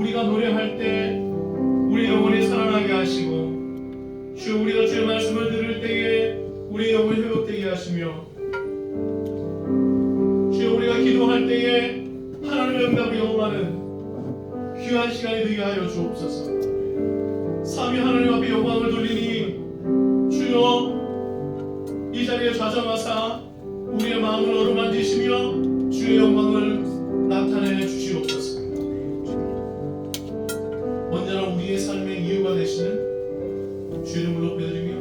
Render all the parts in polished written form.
우리가 노래할 때 우리 영혼이 살아나게 하시고, 주여 우리가 주의 말씀을 들을 때에 우리 영혼이 회복되게 하시며, 주여 우리가 기도할 때에 하나님의 응답을 경험하는 귀한 시간이 되게 하여 주옵소서. 삼위 하나님 앞에 영광을 돌리니 주여 이 자리에 좌정하사 우리의 마음을 어루만지시며 주의 영광을 나타내 주시옵소서. 언제나 우리의 삶의 이유가 되시는 주 이름으로 높여드리며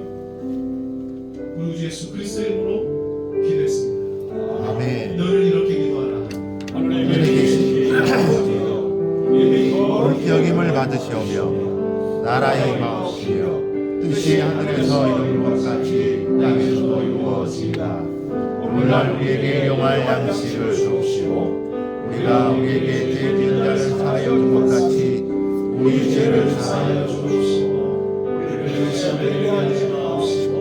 우리 주 예수 그리스도의 이름으로 기도했습니다. 아멘. 너를 이렇게 기도하라. 하늘에 계신 옳게 여김을 받으시오며 나라의 임하옵시며 뜻이 하늘에서 이루어진 것 같이 땅에서도 이루어지이다. 오늘날 우리에게 일용할 양식을 주옵시고 우리가 우리에게 죄 지은 자를 사하여 준 것 같이 우리 죄를 사하여 주옵시고 우리를 시험에 들게 하지 마옵시고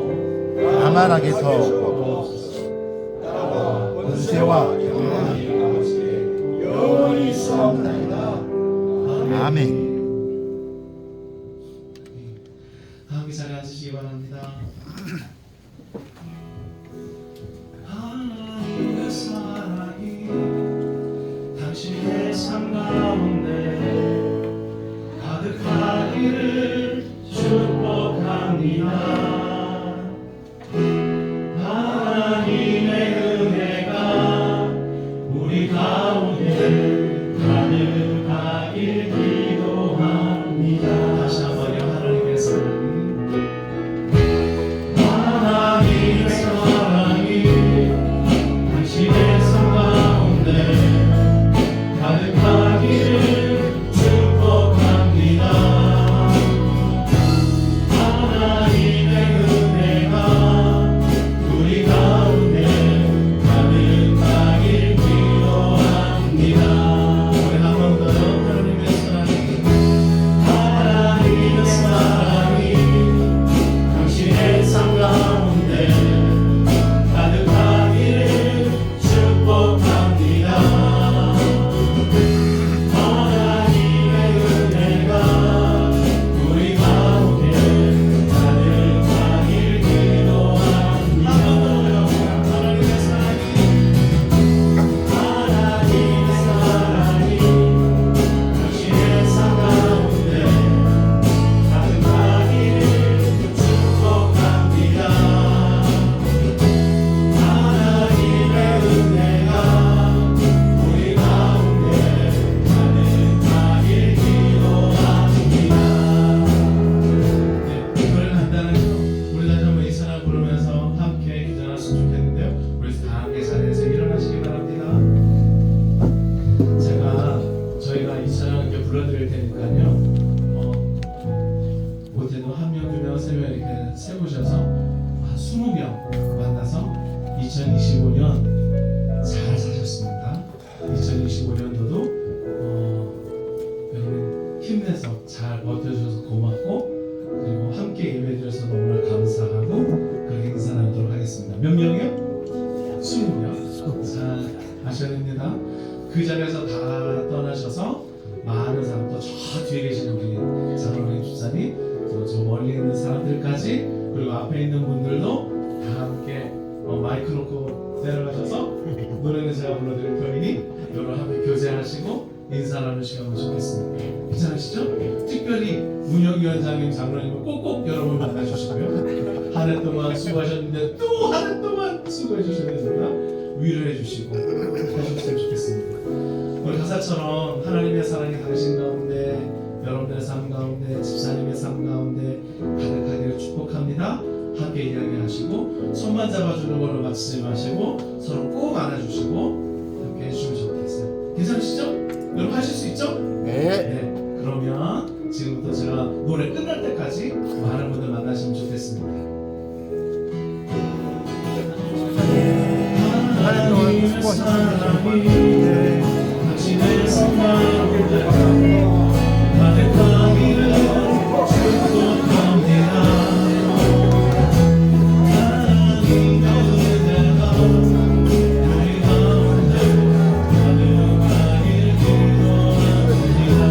다만 악에서 얻고 나와 권세와 영광이 아버지께 영원히 있사옵나이다. 아멘. 다음 이 자리에 앉으시기 바랍니다. 하나님의 사랑이 당신의 삶 가운데 가득하기를 축복합니다. 하나님의 은혜가 우리 가운데 가득하길 기도합니다. 다시 한번요. 하나님의 사랑이 당신의 삶 가운데 가득하기를 축복합니다. 하나님의 은혜가 우리 가운데 가득하길 기도합니다. 우리 한 번 더 하나님의 사랑이 당신의 삶 가운데 가득하기를 축복합니다. 하나님의 은혜가 우리 가운데 가득하길 기도합니다. 하나님의 사랑이 당신의 삶 가운데 가득하기를 축복합니다. 하나님의 은혜가 우리 가운데 가득하길 기도합니다. 네, 이거를 간단하게 우리 다시 한번 이 사랑 부르면서 함께 기도했으면 좋겠는데요. 우리 다 함께 자리에서 일어나시기 바랍니다. 저희가 이 사랑 이렇게 불러드릴 테니까요. 못해도 한 명, 두 명, 세 명 이렇게 세우셔서 한 20명 만나서 2025년 잘 사셨습니다. 2025년도도 여러분 힘내서 잘 버텨주셔서 고맙고 그리고 함께 예배드려서 너무나 감사하고 그렇게 인사 나누도록 하겠습니다. 몇 명이요? 20명. 잘 아셔야 됩니다. 그 자리에서 다 떠나셔서 많은 사람들 저 뒤에 계시는 우리 장로님 집사님 또 저 멀리 있는 사람들까지 그리고 앞에 있는 분들도 다 함께 마이크 놓고 내려가셔서 노래는 제가 불러드릴 터이니 여러분 함께 교제하시고 인사 나누시면 좋겠습니다. 괜찮으시죠? 특별히 문영위원장님 장로님을 꼭꼭 여러분 만나주시고요. 한 해 동안 수고하셨는데 또 한 해 동안 수고해 주셔야 됩니다. 위로해 주시고 해주셨으면 좋겠습니다. 우리 가사처럼 하나님의 사랑이 당신 가운데 여러분들의 삶 가운데 집사님의 삶 가운데 가득하기를 축복합니다. 함께 이야기하시고 손만 잡아주는 걸로 마치지 마시고 서로 꼭 안아주시고 함께 해주시면 좋겠어요. 괜찮으시죠? 여러분 하실 수 있죠? 네. 그러면 지금부터 제가 노래 끝날 때까지 많은 분들 만나시면 좋겠습니다. 하나님의 사랑이 당신의 삶 가운데 가득하기를 축복합니다. 하나님의 은혜가 우리 가운데 가득하길 기도합니다.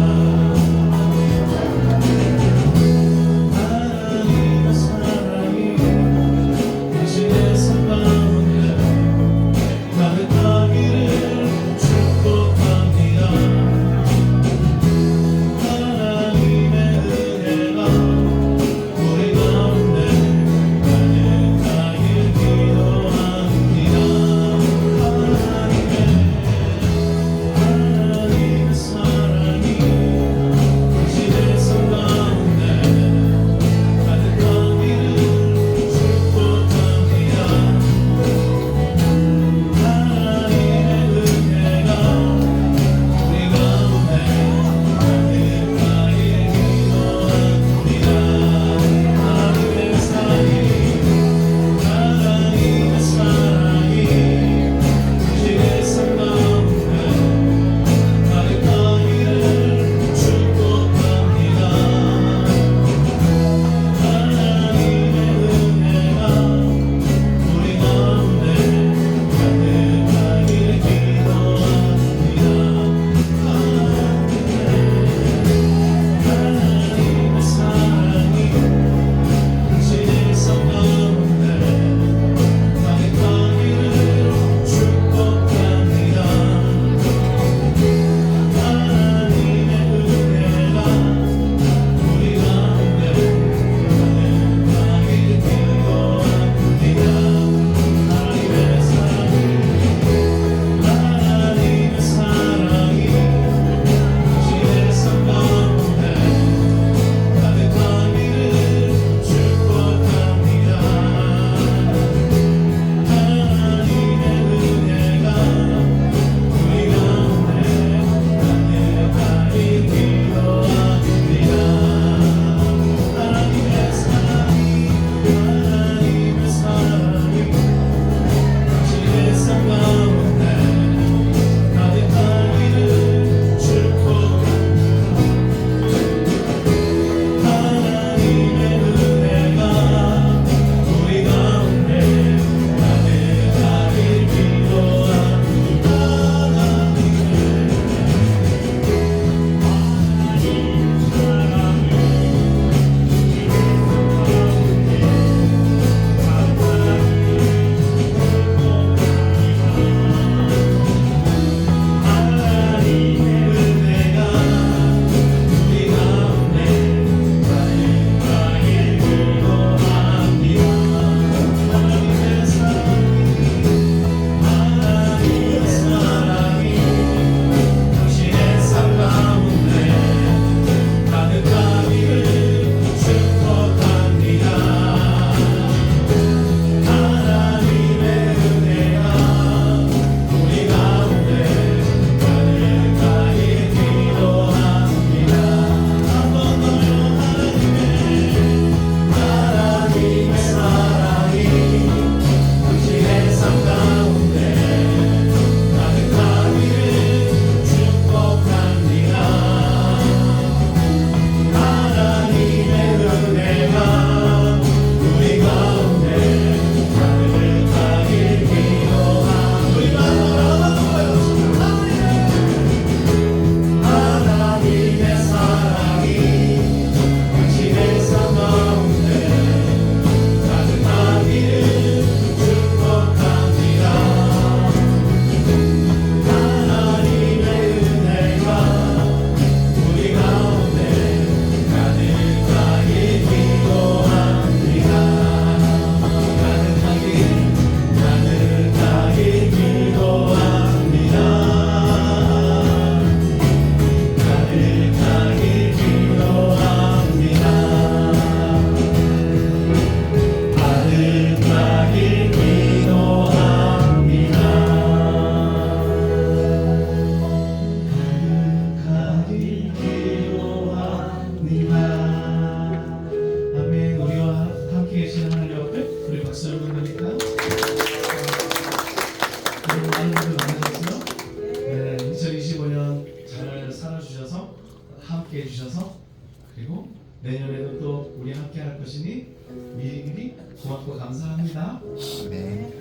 많은 분들 만나셨어요? 네, 2025년 잘 살아주셔서 함께 해주셔서 그리고 내년에도 또 우리 함께 할 것이니 미리미리 고맙고 감사합니다. 네.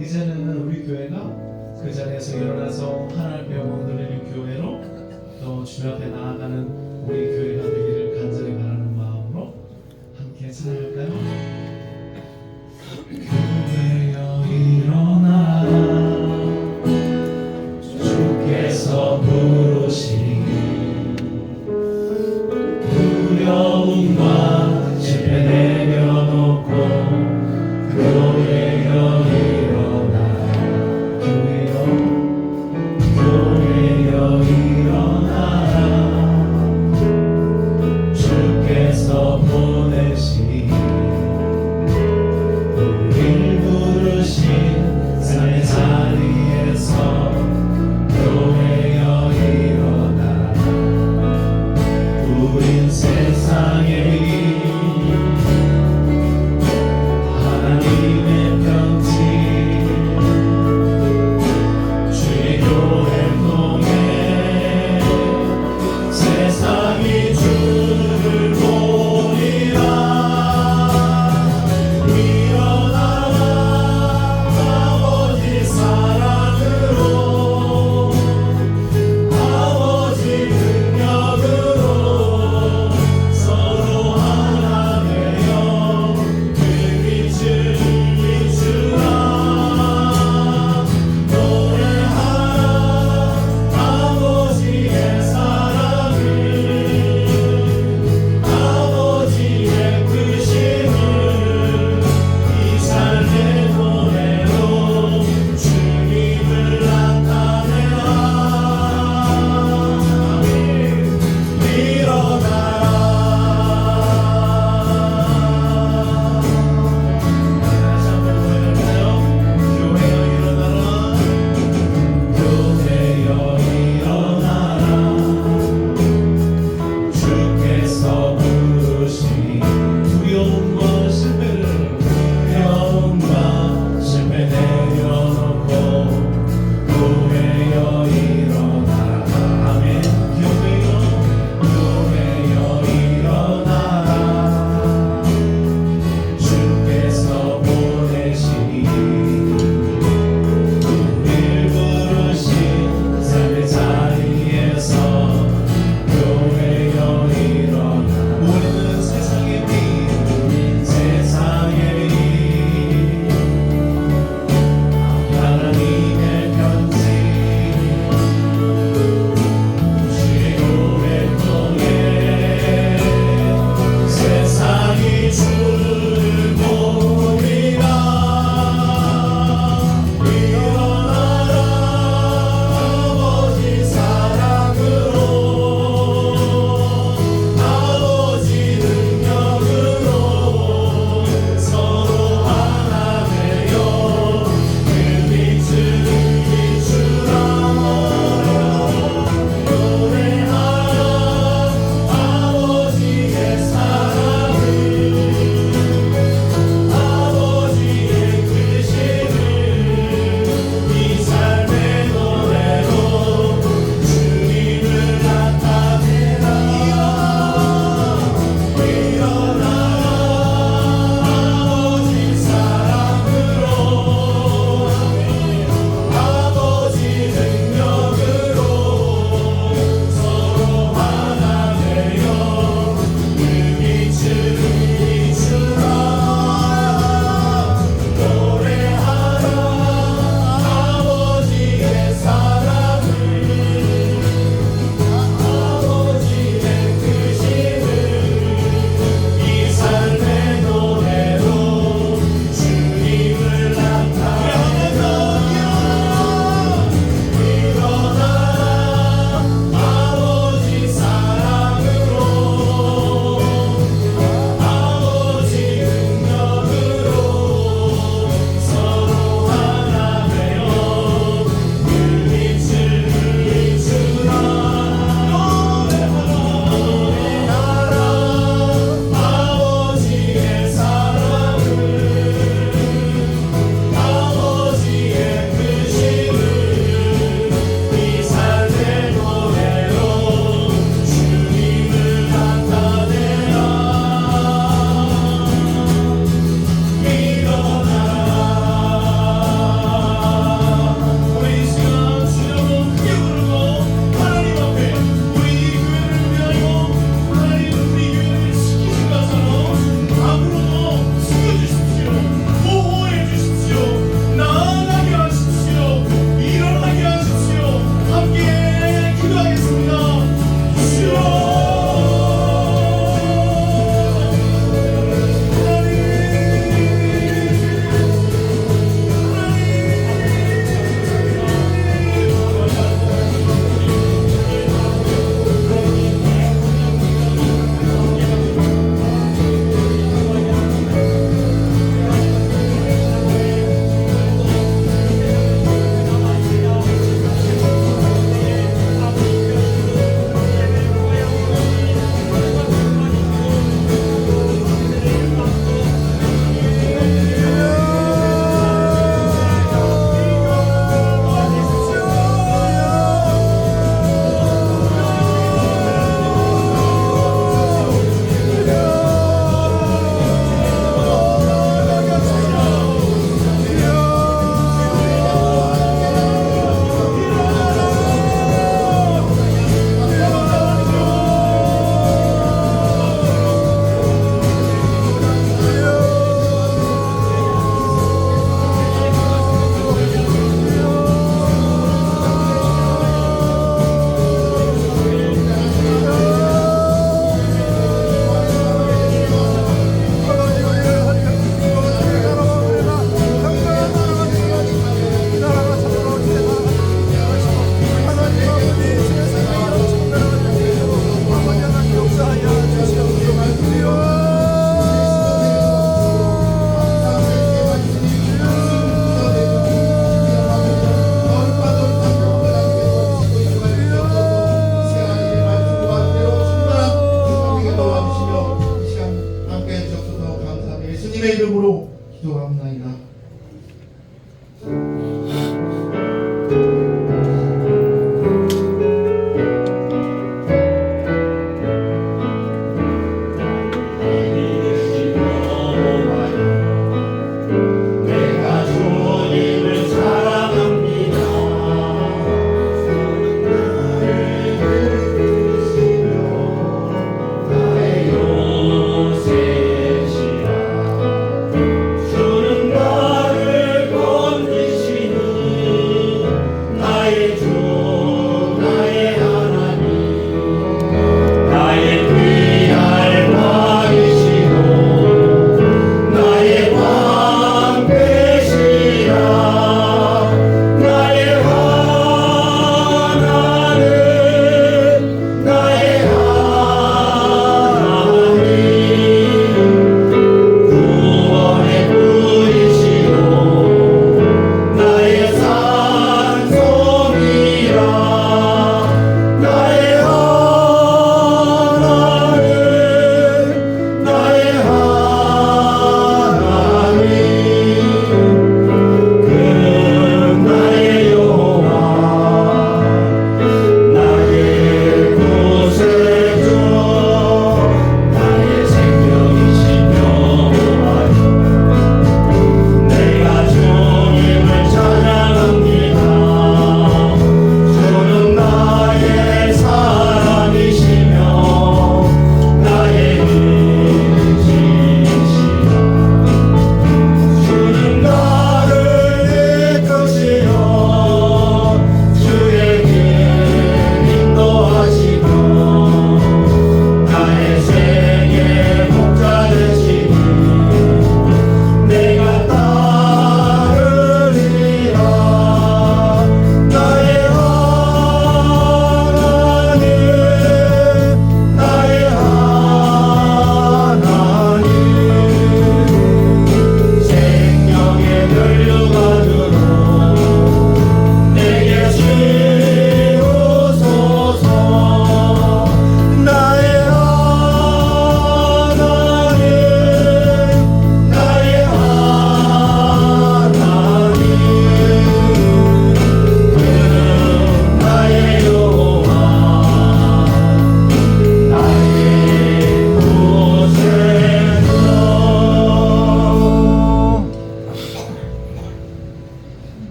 이제는 우리 교회가 그 자리에서 일어나서 하나님의 영광 돌리는 교회로 또 주님 앞에 나아가는 우리 교회가 되기를 간절히 바라는 마음으로 함께 찬양할까요? 교회여 일어나 주께서 부르시니 두려움과 실패 내려놓고 교회여 일어나 교회여 일어나 주께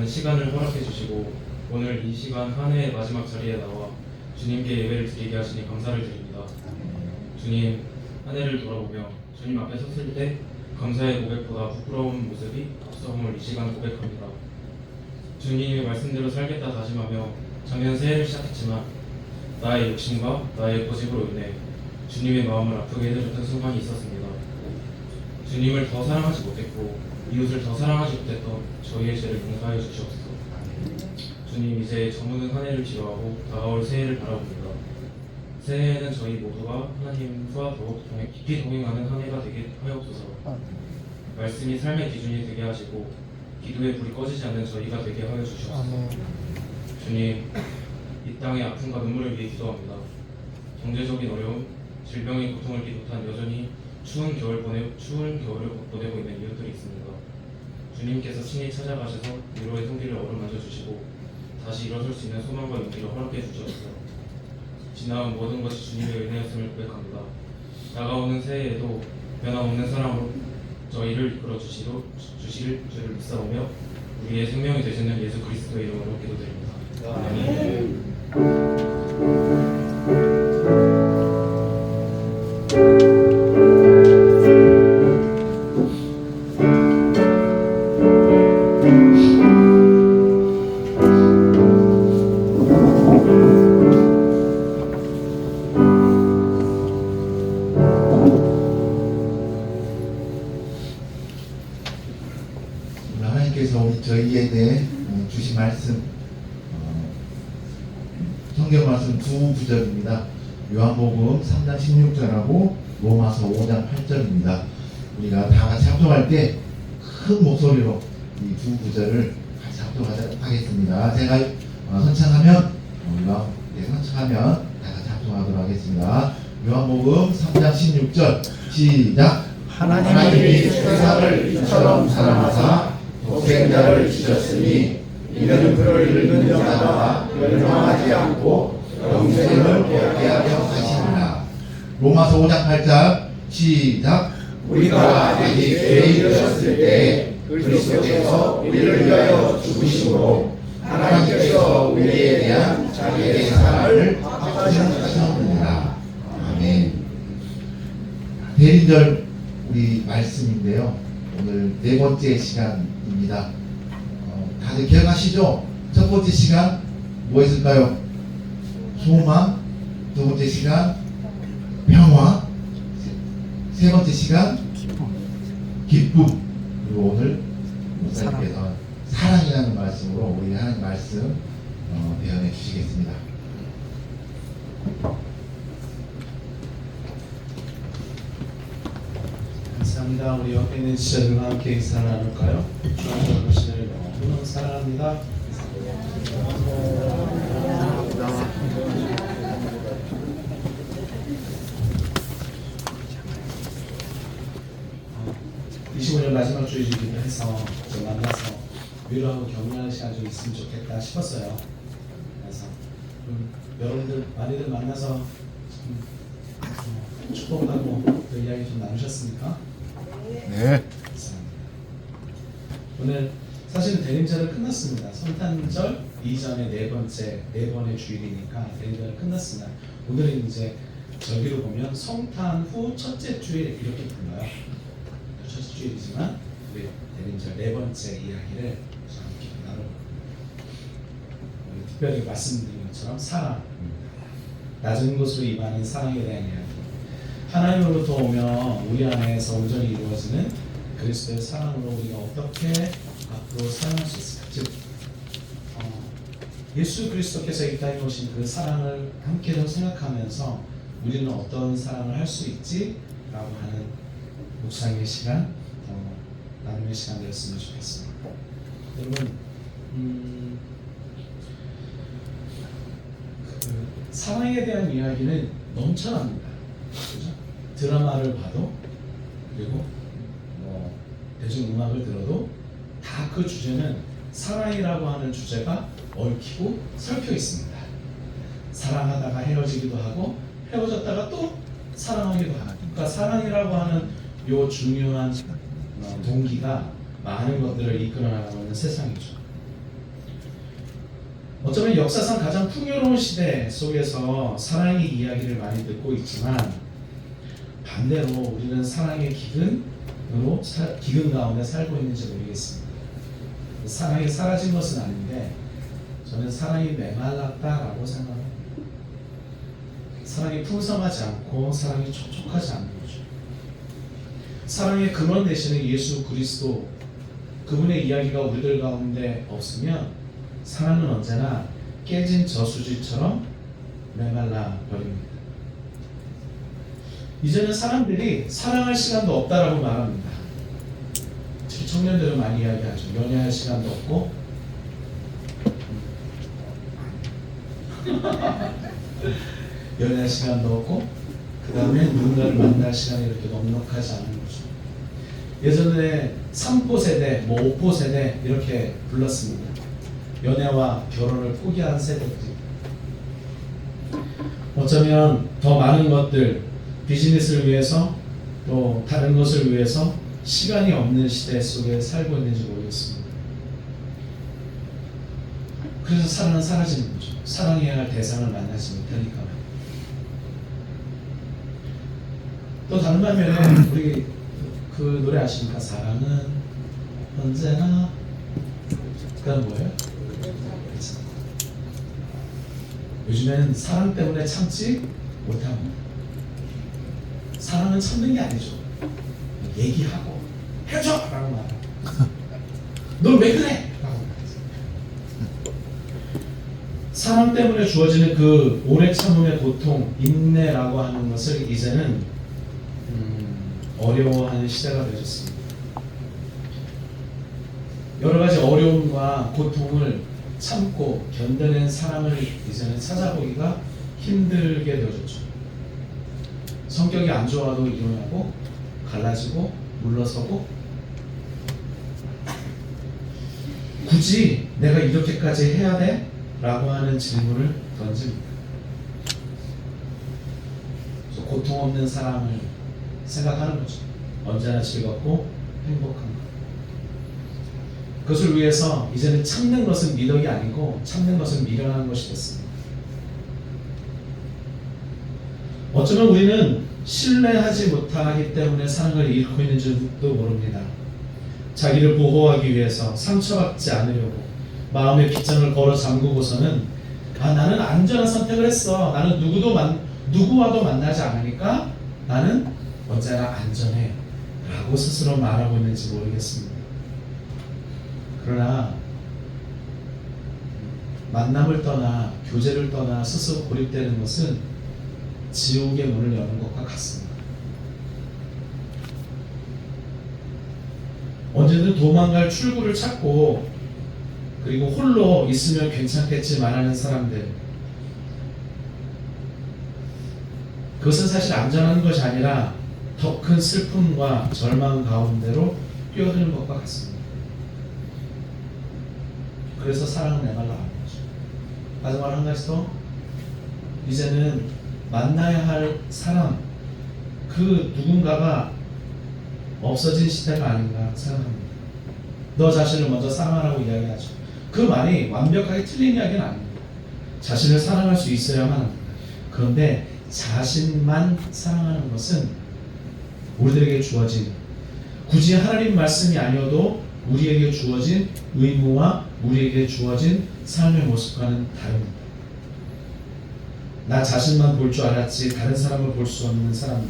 하는 시간을 허락해 주시고 오늘 이 시간 한 해의 마지막 자리에 나와 주님께 예배를 드리게 하시니 감사를 드립니다. 주님, 한 해를 돌아보며 주님 앞에 섰을 때 감사의 고백보다 부끄러운 모습이 앞서음을 이 시간 고백합니다. 주님의 말씀대로 살겠다 다짐하며 작년 새해를 시작했지만 나의 욕심과 나의 고집으로 인해 주님의 마음을 아프게 해드렸던 순간이 있었습니다. 주님을 더 사랑하지 못했고 이웃을 더 사랑하지 못했던 저희의 죄를 용서하여 주시옵소서. 주님, 이제 저무는 한 해를 지루하고 다가올 새해를 바라봅니다. 새해에는 저희 모두가 하나님과 더욱 깊이 동행하는 한 해가 되게 하옵소서. 말씀이 삶의 기준이 되게 하시고 기도의 불이 꺼지지 않는 저희가 되게 하여 주시옵소서. 주님, 이 땅의 아픔과 눈물을 위해 기도합니다. 경제적인 어려움, 질병의 고통을 비롯한 여전히 추운 겨울을 보내고 있는 이웃들이 있습니다. 주님께서 친히 찾아가셔서 위로의 손길을 어루만져 주시고 다시 일어설 수 있는 소망과 용기를 허락해 주시옵소서. 지나온 모든 것이 주님의 은혜였음을 고백합니다. 다가오는 새해에도 변함없는 사랑으로 저희를 이끌어 주실 줄을 믿사오며 우리의 생명이 되시는 예수 그리스도의 이름으로 기도드립니다. 아멘. 하나님께서 저희에게 주신 말씀, 성경 말씀 두 구절입니다. 요한복음 3장 16절하고 로마서 5장 8절입니다. 우리가 다 같이 합독할 때 큰 목소리로 이 두 구절을 같이 합독하겠습니다. 제가 선창하면 선창하면 다 같이 합독하도록 하겠습니다. 요한복음 3장 16절 시작. 하나님이 세상을 이처럼 사랑하사 독생자를 주셨으니 이는 그를 읽는 자마다 멸망하지 않고 영생을 얻게 하려 하시니라. 로마서 5장 8절 시작. 우리가 아직 죄에 이르렀을 때 그리스도께서 우리를 위하여 죽으심으로 하나님께서 우리에 대한 자기의 사랑을 확증하셨느니라. 아멘. 대인절 우리 말씀인데요. 오늘 네 번째 시간입니다. 다들 기억하시죠? 첫 번째 시간 뭐였을까요? 소망. 두 번째 시간 평화. 세 번째 시간 기쁨. 그리고 오늘 목사님께서 사랑이라는 말씀으로 우리 하나님 말씀 배워내 주시겠습니다. 감사합니다. 우리 옆에 있는 지체들과 함께 인사를 나눌까요? 주님 당신을 너무너무 사랑합니다. 어, 25년 마지막 주일이기도 해서 좀 만나서 위로하고 격려하는 시간이 좀 있으면 좋겠다 싶었어요. 그래서 여러분들 많이들 만나서 축복하고 그 이야기 좀 나누셨습니까? 네. 오늘 사실은 대림절은 끝났습니다. 성탄절 이전에 네 번의 주일이니까 대림절은 끝났습니다. 오늘은 이제 저기로 보면 성탄 후 첫째 주일 이렇게 불러요. 첫째 주일이지만 우리 대림절 네 번째 이야기를 함께 나눠. 특별히 말씀드린 것처럼 사랑, 낮은 곳으로 임하는 사랑에 대한 이야기. 하나님으로부터 오면 우리 안에서 온전히 이루어지는 그리스도의 사랑으로 우리가 어떻게 앞으로 사랑할 수 있을까? 즉 예수 그리스도께서 이 땅에 오신 그 사랑을 함께 더 생각하면서 우리는 어떤 사랑을 할 수 있지? 라고 하는 묵상의 시간, 나눔의 시간 되었으면 좋겠습니다. 여러분 그 사랑에 대한 이야기는 넘쳐납니다. 그죠? 드라마를 봐도 그리고 대중음악을 들어도 다 그 주제는 사랑이라고 하는 주제가 얽히고 설켜 있습니다. 사랑하다가 헤어지기도 하고 헤어졌다가 또 사랑하기도 하고, 그러니까 사랑이라고 하는 요 중요한 동기가 많은 것들을 이끌어 나가고 있는 세상이죠. 어쩌면 역사상 가장 풍요로운 시대 속에서 사랑의 이야기를 많이 듣고 있지만 반대로 우리는 사랑의 기근 가운데 살고 있는지 모르겠습니다. 사랑이 사라진 것은 아닌데 저는 사랑이 메말랐다라고 생각합니다. 사랑이 풍성하지 않고 사랑이 촉촉하지 않는 거죠. 사랑의 근원 되시는 예수 그리스도 그분의 이야기가 우리들 가운데 없으면 사랑은 언제나 깨진 저수지처럼 메말라 버립니다. 이제는 사람들이 사랑할 시간도 없다라고 말합니다. 특히 청년들은 많이 이야기하죠. 연애할 시간도 없고 연애할 시간도 없고 그 다음에 누군가를 만날 시간이 이렇게 넉넉하지 않은 거죠. 예전에 3포 세대, 5포 세대 이렇게 불렀습니다. 연애와 결혼을 포기한 세대들이. 어쩌면 더 많은 것들, 비즈니스를 위해서 또 다른 것을 위해서 시간이 없는 시대 속에 살고 있는지 모르겠습니다. 그래서 사랑은 사라지는 거죠. 사랑해야 할 대상을 만나지 못하니까. 또 다른 반면에 우리 그 노래 아십니까? 사랑은 언제나 그건 뭐예요? 요즘에는 사랑 때문에 참지 못합니다. 사랑은 참는 게 아니죠. 얘기하고 해줘! 라고 말하고 너 왜 그래? 라고 말하죠. 사랑 때문에 주어지는 그 오래 참음의 고통, 인내라고 하는 것을 이제는 어려워하는 시대가 되었습니다. 여러 가지 어려움과 고통을 참고 견뎌낸 사랑을 이제는 찾아보기가 힘들게 되어졌죠. 성격이 안 좋아도 일어나고 갈라지고 물러서고 굳이 내가 이렇게까지 해야 돼? 라고 하는 질문을 던집니다. 고통 없는 사랑을 생각하는 거죠. 언제나 즐겁고 행복한 것. 그것을 위해서 이제는 참는 것은 미덕이 아니고 참는 것은 미련한 것이 됐습니다. 어쩌면 우리는 신뢰하지 못하기 때문에 사랑을 잃고 있는 줄도 모릅니다. 자기를 보호하기 위해서 상처받지 않으려고 마음의 빗장을 걸어 잠그고서는 나는 안전한 선택을 했어. 나는 누구와도 만나지 않으니까 나는 언제나 안전해 라고 스스로 말하고 있는지 모르겠습니다. 그러나 만남을 떠나 교제를 떠나 스스로 고립되는 것은 지옥의 문을 여는 것과 같습니다. 언제든 도망갈 출구를 찾고 그리고 홀로 있으면 괜찮겠지만 하는 사람들, 그것은 사실 안전한 것이 아니라 더 큰 슬픔과 절망 가운데로 뛰어드는 것과 같습니다. 그래서 사랑은 메말라 하는 거죠. 마지막 한 가지 더, 이제는 만나야 할 사람, 그 누군가가 없어진 시대가 아닌가 생각합니다. 너 자신을 먼저 사랑하라고 이야기하죠. 그 말이 완벽하게 틀린 이야기는 아닙니다. 자신을 사랑할 수 있어야만 합니다. 그런데 자신만 사랑하는 것은 우리들에게 주어진, 굳이 하나님 말씀이 아니어도 우리에게 주어진 의무와 우리에게 주어진 삶의 모습과는 다릅니다. 나 자신만 볼 줄 알았지 다른 사람을 볼 수 없는 사람들,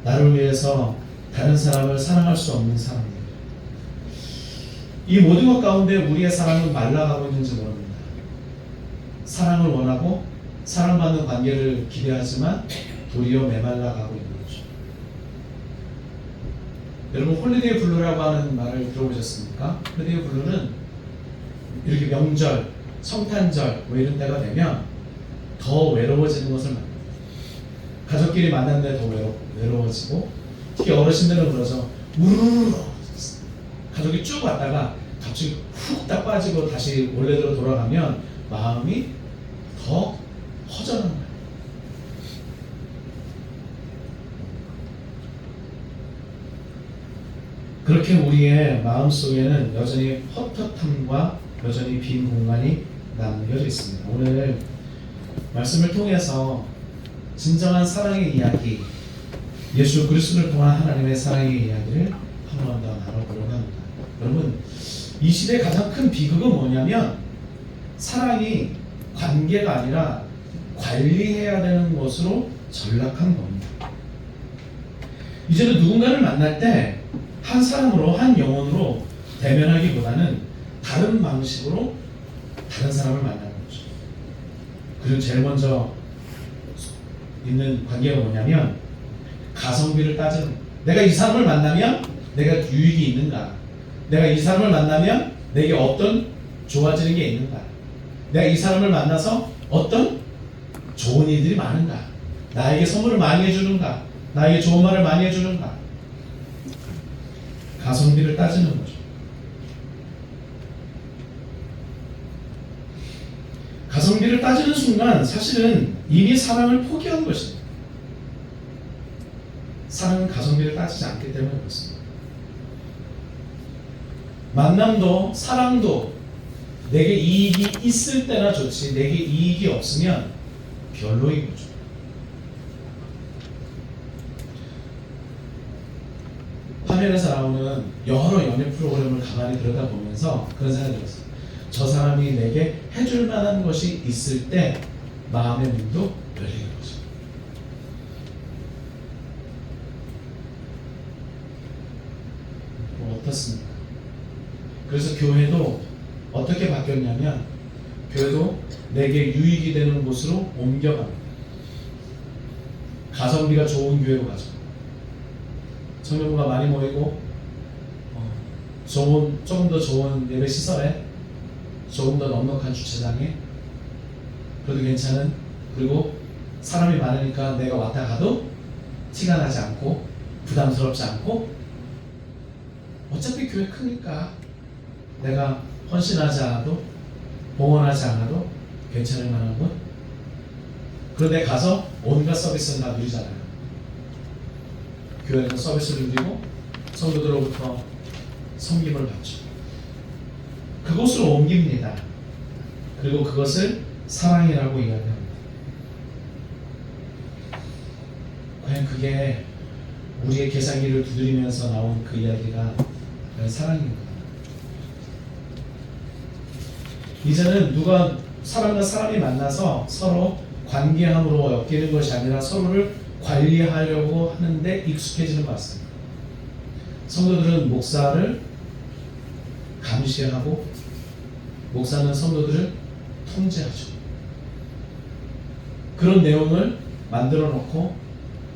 나를 위해서 다른 사람을 사랑할 수 없는 사람들, 이 모든 것 가운데 우리의 사랑은 말라가고 있는지 모릅니다. 사랑을 원하고 사랑받는 관계를 기대하지만 도리어 메말라가고 있는 거죠. 여러분, 홀리데이 블루라고 하는 말을 들어보셨습니까? 홀리데이 블루는 이렇게 명절, 성탄절 뭐 이런 때가 되면 더 외로워지는 것을 말합니다. 가족끼리 만났는데 더 외로워지고, 특히 어르신들은 그러죠. 우르르 가족이 쭉 왔다가 갑자기 훅 딱 빠지고 다시 원래대로 돌아가면 마음이 더 허전한 거예요. 그렇게 우리의 마음속에는 여전히 헛헛함과 여전히 빈 공간이 남겨져 있습니다. 오늘 말씀을 통해서 진정한 사랑의 이야기, 예수 그리스도를 통한 하나님의 사랑의 이야기를 한 번 더 나눠보려고 합니다. 여러분, 이 시대의 가장 큰 비극은 뭐냐면 사랑이 관계가 아니라 관리해야 되는 것으로 전락한 겁니다. 이제는 누군가를 만날 때 한 사람으로, 한 영혼으로 대면하기보다는 다른 방식으로 다른 사람을 만나는 거죠. 그리고 제일 먼저 있는 관계가 뭐냐면 가성비를 따지는, 내가 이 사람을 만나면 내가 유익이 있는가, 내가 이 사람을 만나면 내게 어떤 좋아지는 게 있는가, 내가 이 사람을 만나서 어떤 좋은 일들이 많은가, 나에게 선물을 많이 해주는가, 나에게 좋은 말을 많이 해주는가, 가성비를 따지는 거죠. 가성비를 따지는 순간 사실은 이미 사랑을 포기한 것입니다. 사랑은 가성비를 따지지 않기 때문에 그렇습니다. 만남도 사랑도 내게 이익이 있을 때나 좋지, 내게 이익이 없으면 별로인 거죠. 화면에서 나오는 여러 연애 프로그램을 가만히 들여다보면서 그런 생각이 들었어요. 저 사람이 내게 해줄 만한 것이 있을 때 마음의 문도 열리는 거죠. 어떻습니까? 그래서 교회도 어떻게 바뀌었냐면 교회도 내게 유익이 되는 곳으로 옮겨갑니다. 가성비가 좋은 교회로 가죠. 청년부가 많이 모이고 조금 더 좋은 예배 시설에, 조금 더 넉넉한 주차장에, 그래도 괜찮은, 그리고 사람이 많으니까 내가 왔다 가도 티가 나지 않고 부담스럽지 않고, 어차피 교회 크니까 내가 헌신하지 않아도 봉헌하지 않아도 괜찮을 만한 곳, 그런데 가서 온갖 서비스는 다 누리잖아요. 교회에서 서비스를 누리고 성도들로부터 섬김을 받죠. 그곳으로 옮깁니다. 그리고 그것을 사랑이라고 이야기합니다. 과연 그게 우리의 계산기를 두드리면서 나온 그 이야기가 사랑인가? 이제는 누가 사람과 사람이 만나서 서로 관계함으로 엮이는 것이 아니라 서로를 관리하려고 하는데 익숙해지는 것 같습니다. 성도들은 목사를 감시하고 목사는 성도들을 통제하죠. 그런 내용을 만들어 놓고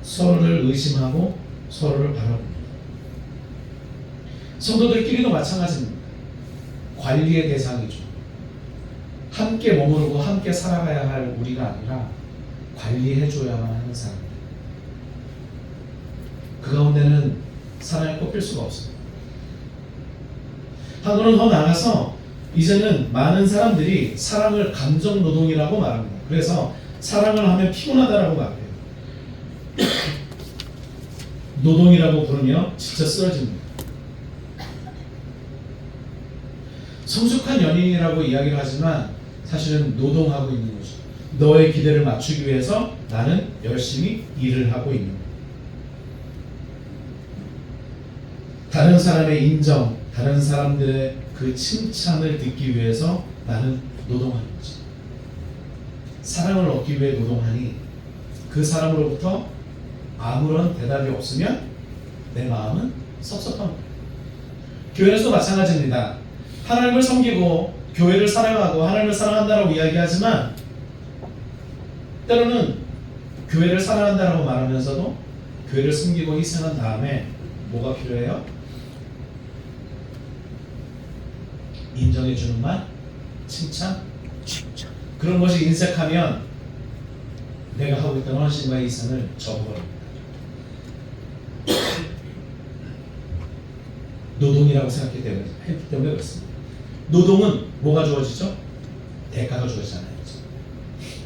서로를 의심하고 서로를 바라봅니다. 성도들끼리도 마찬가지입니다. 관리의 대상이죠. 함께 머무르고 함께 살아가야 할 우리가 아니라 관리해줘야만 하는 사람. 그 가운데는 사랑에 꼽힐 수가 없습니다. 한번은 더 나가서 이제는 많은 사람들이 사랑을 감정 노동이라고 말합니다. 그래서 사랑을 하면 피곤하다라고 말해요. 노동이라고 부르며 진짜 쓰러집니다. 성숙한 연인이라고 이야기를 하지만 사실은 노동하고 있는 거죠. 너의 기대를 맞추기 위해서 나는 열심히 일을 하고 있는 거예요. 다른 사람의 인정, 다른 사람들의 그 칭찬을 듣기 위해서 나는 노동하는 거죠. 사랑을 얻기 위해 노동하니 그 사람으로부터 아무런 대답이 없으면 내 마음은 섭섭한 거예요. 교회에서도 마찬가지입니다. 하나님을 섬기고 교회를 사랑하고 하나님을 사랑한다라고 이야기하지만 때로는 교회를 사랑한다라고 말하면서도 교회를 섬기고 희생한 다음에 뭐가 필요해요? 인정해주는 말, 칭찬. 그런 것이 인색하면 내가 하고 있던 헌신과 희생을 접어버립니다. 노동이라고 생각했기 때문에 그렇습니다. 노동은 뭐가 주어지죠? 대가가 주어지잖아요.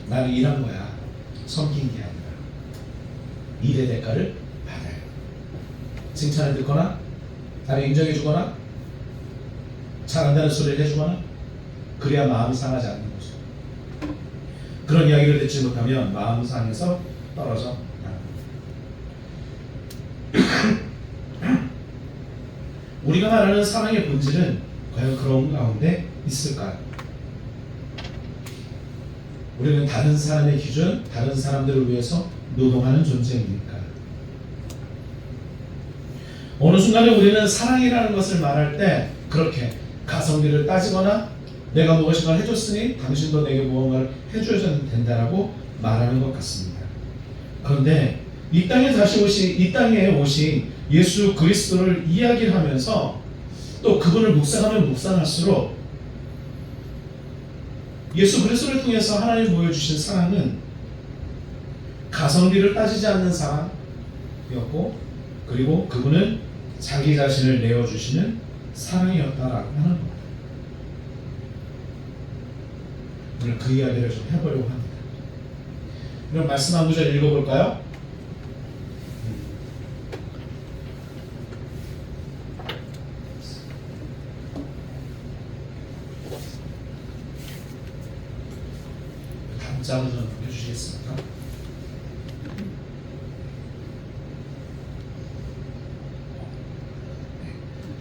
나는 일한 거야. 섬긴 게 아니라 일의 대가를 받아요. 칭찬을 듣거나 나를 인정해 주거나 잘한다는 소리를 해주거나 그래야 마음이 상하지 않는 거죠. 그런 이야기를 듣지 못하면 마음 상해서 떨어져 나갑니다. 우리가 말하는 사랑의 본질은 과연 그런 가운데 있을까요? 우리는 다른 사람의 기준, 다른 사람들을 위해서 노동하는 존재입니까? 어느 순간에 우리는 사랑이라는 것을 말할 때 그렇게 가성비를 따지거나 내가 무엇인가 해줬으니 당신도 내게 무언가를 해줘야 된다라고 말하는 것 같습니다. 그런데 이 땅에 오신 예수 그리스도를 이야기를 하면서 또 그분을 묵상하면 묵상할수록 예수 그리스도를 통해서 하나님 보여주신 사랑은 가성비를 따지지 않는 사랑이었고, 그리고 그분은 자기 자신을 내어주시는 사랑이었다라고 하는 겁니다. 오늘 그 이야기를 좀 해보려고 합니다. 그럼 말씀 한 구절 읽어볼까요? 다음장을 좀 해주시겠습니까?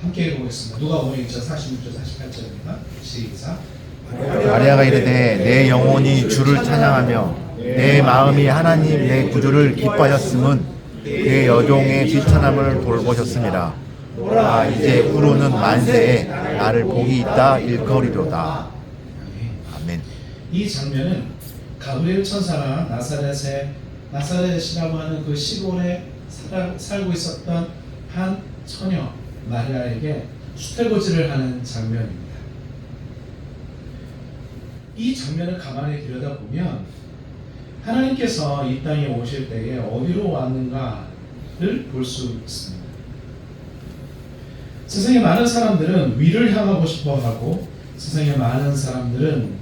함께 읽어보겠습니다. 누가복음 2장 46절 48절입니다. 시작. 마리아가 이르되 내 영혼이 주를 찬양하며 내 마음이 하나님 내 구주를 기뻐하였음은 그의 여종의 비천함을 돌보셨습니다. 아 이제 후로는 만세에 나를 복이 있다 일거리로다. 아멘. 이 장면은 가브리엘 천사가 나사렛이라고 하는 그 시골에 살고 있었던 한 처녀 마리아에게 수태고지를 하는 장면입니다. 이 장면을 가만히 들여다보면 하나님께서 이 땅에 오실 때에 어디로 왔는가를 볼 수 있습니다. 세상에 많은 사람들은 위를 향하고 싶어하고 세상에 많은 사람들은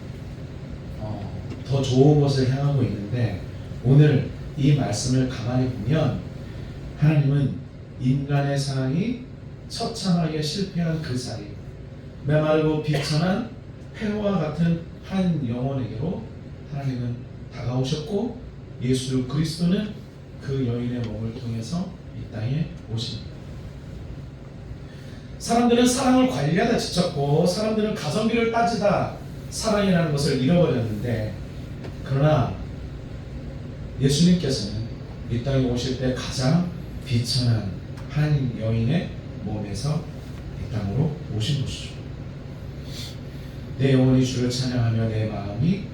더 좋은 곳을 향하고 있는데, 오늘 이 말씀을 가만히 보면 하나님은 인간의 사랑이 처참하게 실패한 그 자리, 메마르고 비천한 폐허와 같은 한 영혼에게로 하나님은 다가오셨고, 예수 그리스도는 그 여인의 몸을 통해서 이 땅에 오십니다. 사람들은 사랑을 관리하다 지쳤고, 사람들은 가성비를 따지다 사랑이라는 것을 잃어버렸는데, 그러나 예수님께서는 이 땅에 오실 때 가장 비천한 한 여인의 몸에서 이 땅으로 오신 것이죠. 내 영혼이 주를 찬양하며 내 마음이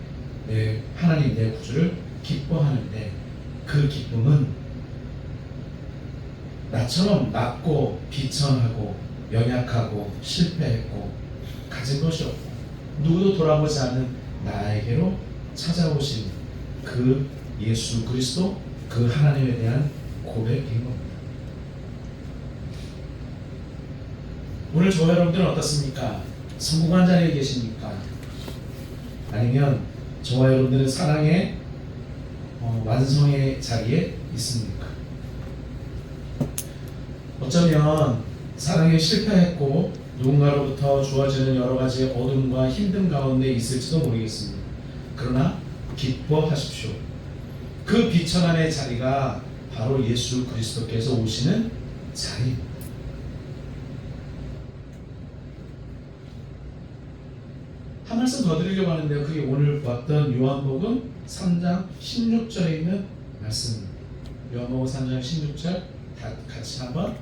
내 하나님 내 구주를 기뻐하는데, 그 기쁨은 나처럼 낮고 비천하고 연약하고 실패했고 가진 것이 없고 누구도 돌아보지 않는 나에게로 찾아오신 그 예수 그리스도, 그 하나님에 대한 고백인 겁니다. 오늘 저와 여러분들은 어떻습니까? 성공한 자리에 계십니까? 아니면 저와 여러분들은 사랑의 완성의 자리에 있습니까? 어쩌면 사랑에 실패했고 누군가로부터 주어지는 여러 가지 어둠과 힘든 가운데 있을지도 모르겠습니다. 그러나 기뻐하십시오. 그 비천함의 자리가 바로 예수 그리스도께서 오시는 자리입니다. 한 말씀 더 드리려고 하는데요. 그게 오늘 봤던 요한복음 3장 16절에 있는 말씀입니다. 요한복음 3장 16절 다시 한번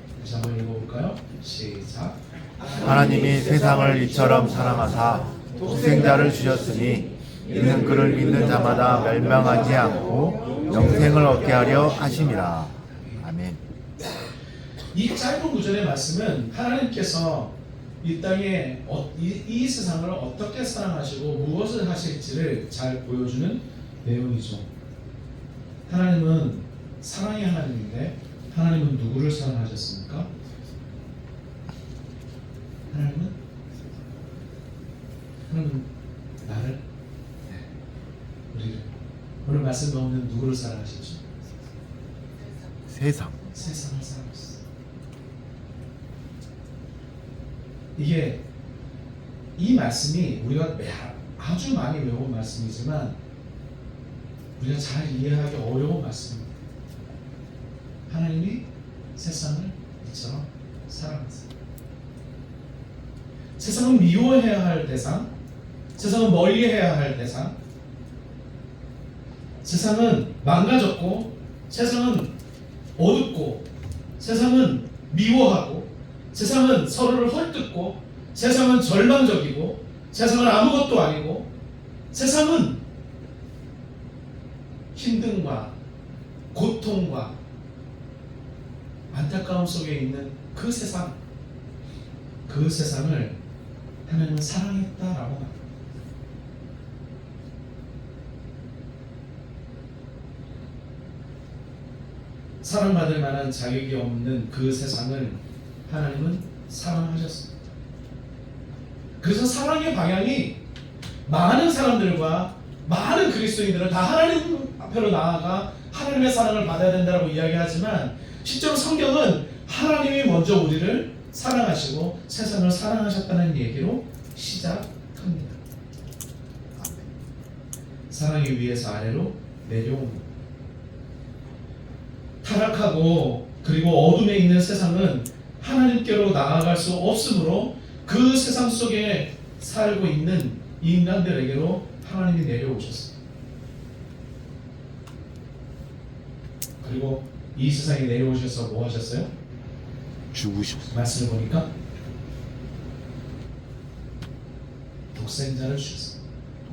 읽어볼까요? 시작. 하나님이 세상을 이처럼 사랑하사 독생자를 주셨으니 이는 그를 믿는 자마다 멸망하지 않고 영생을 얻게 하려 하심이라. 아멘. 이 짧은 구절의 말씀은 하나님께서 이 땅에 이 세상을 어떻게 사랑하시고 무엇을 하실지를 잘 보여주는 내용이죠. 하나님은 사랑의 하나님인데, 하나님은 누구를 사랑하셨습니까? 하나님은 나를, 우리를. 오늘 말씀 가운데 누구를 사랑하셨죠? 세상을 사랑하셨어요. 이게 이 말씀이 우리가 아주 많이 외운 말씀이지만 우리가 잘 이해하기 어려운 말씀입니다. 하나님이 세상을 이처럼 사랑하세요. 세상은 미워해야 할 대상, 세상은 멀리해야 할 대상, 세상은 망가졌고, 세상은 어둡고, 세상은 미워하고, 세상은 서로를 헐뜯고, 세상은 절망적이고, 세상은 아무것도 아니고, 세상은 힘듦과 고통과 안타까움 속에 있는 그 세상, 그 세상을 하나님은 사랑했다라고 합니다. 사랑받을 만한 자격이 없는 그 세상을 하나님은 사랑하셨습니다. 그래서 사랑의 방향이 많은 사람들과 많은 그리스도인들은 다 하나님 앞으로 나아가 하나님의 사랑을 받아야 된다고 이야기하지만 실제로 성경은 하나님이 먼저 우리를 사랑하시고 세상을 사랑하셨다는 얘기로 시작합니다. 사랑이 위에서 아래로 내려옵니다. 타락하고 그리고 어둠에 있는 세상은 하나님께로 나아갈 수 없으므로 그 세상 속에 살고 있는 인간들에게로 하나님이 내려오셨습니다. 그리고 이 세상에 내려오셔서 뭐 하셨어요? 죽으셨어. 말씀을 보니까 독생자를 주셨어요.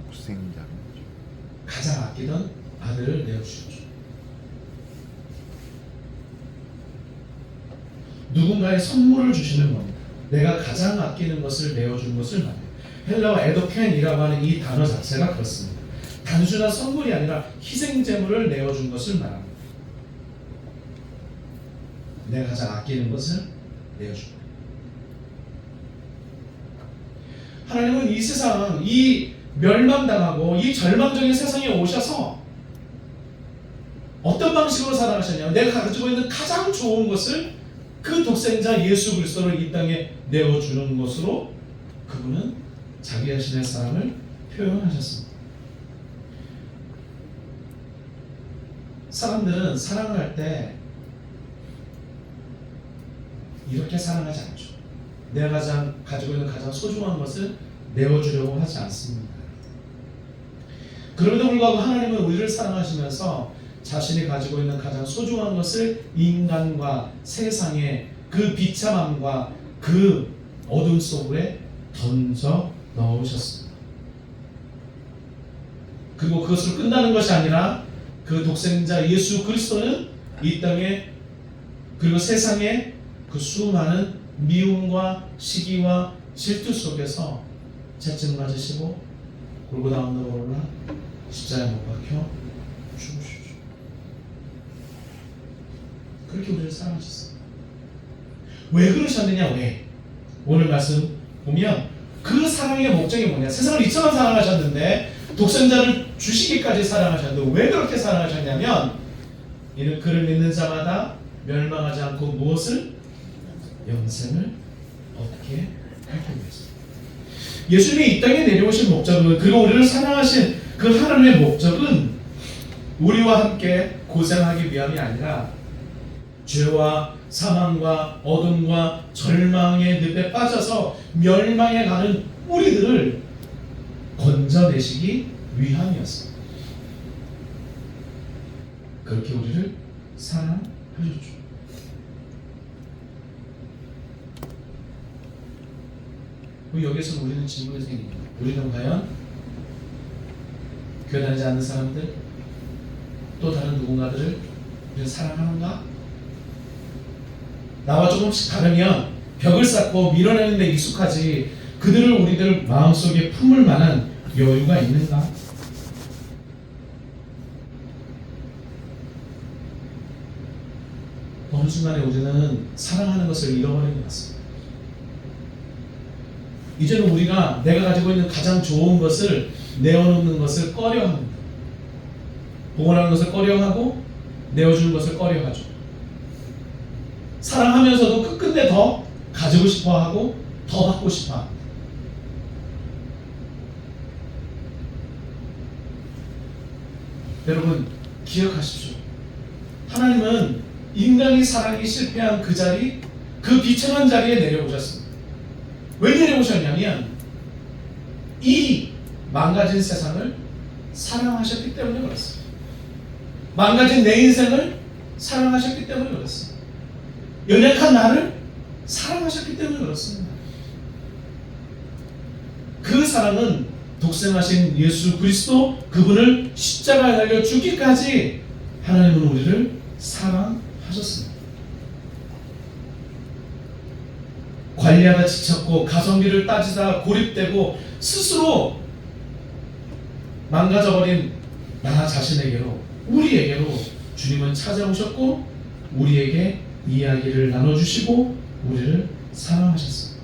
독생자. 가장 아끼던 아들을 내어주셨죠. 누군가의 선물을 주시는 겁니다. 내가 가장 아끼는 것을 내어준 것을 말해요. 헬라어 에도켄이라고 하는 이 단어 자체가 그렇습니다. 단순한 선물이 아니라 희생제물을 내어준 것을 말합니다. 내가 가장 아끼는 것을 내어줍니다. 하나님은 이 세상, 이 멸망당하고 이 절망적인 세상에 오셔서 어떤 방식으로 사랑하셨냐면 내가 가지고 있는 가장 좋은 것을 그 독생자 예수 그리스도를 이 땅에 내어주는 것으로 그분은 자기 자신의 사랑을 표현하셨습니다. 사람들은 사랑을 할 때 이렇게 사랑하지 않죠. 내가 가지고 있는 가장 소중한 것을 내어주려고 하지 않습니다. 그럼에도 불구하고 하나님은 우리를 사랑하시면서 자신이 가지고 있는 가장 소중한 것을 인간과 세상의 그 비참함과 그 어둠 속에 던져 넣으셨습니다. 그리고 그것으로 끝나는 것이 아니라 그 독생자 예수 그리스도는 이 땅에 그리고 세상에 그 수많은 미움과 시기와 질투 속에서 채찍 맞으시고 골고다 언덕으로 올라 십자가에 못 박혀 죽으시죠. 그렇게 우리를 사랑하셨어요. 왜 그러셨느냐? 왜? 오늘 말씀 보면 그 사랑의 목적이 뭐냐? 세상을 이처럼 사랑하셨는데 독생자를 주시기까지 사랑하셨는데 왜 그렇게 사랑하셨냐면 이는 그를 믿는 자마다 멸망하지 않고 무엇을? 영생을 얻게 하기 위해서. 예수님이 이 땅에 내려오신 목적은 그리고 우리를 사랑하신 그 하나님의 목적은 우리와 함께 고생하기 위함이 아니라 죄와 사망과 어둠과 절망의 늪에 빠져서 멸망해 가는 우리들을 건져내시기 위함이었습니다. 그렇게 우리를 사랑하셨죠. 여기서 우리는 질문이 생깁니다. 우리는 과연 교회 다니지 않는 사람들 또 다른 누군가들을 우리는 사랑하는가? 나와 조금씩 다르면 벽을 쌓고 밀어내는 데 익숙하지 그들을 우리들 마음속에 품을 만한 여유가 있는가? 어느 순간에 우리는 사랑하는 것을 잃어버린 것 같습니다. 이제는 우리가 내가 가지고 있는 가장 좋은 것을 내어놓는 것을 꺼려합니다. 봉헌하는 것을 꺼려하고 내어주는 것을 꺼려하죠. 사랑하면서도 끝끝내 더 가지고 싶어하고 더 받고 싶어합니다. 여러분 기억하십시오. 하나님은 인간이 사랑이 실패한 그 자리, 그 비천한 자리에 내려오셨습니다. 왜 내려오셨냐면 이 망가진 세상을 사랑하셨기 때문에 그렇습니다. 망가진 내 인생을 사랑하셨기 때문에 그렇습니다. 연약한 나를 사랑하셨기 때문에 그렇습니다. 그 사랑은 독생하신 예수 그리스도 그분을 십자가에 달려 죽기까지 하나님은 우리를 사랑하셨습니다. 관리하다 지쳤고 가성비를 따지다 고립되고 스스로 망가져버린 나 자신에게로 우리에게로 주님은 찾아오셨고 우리에게 이야기를 나눠주시고 우리를 사랑하셨습니다.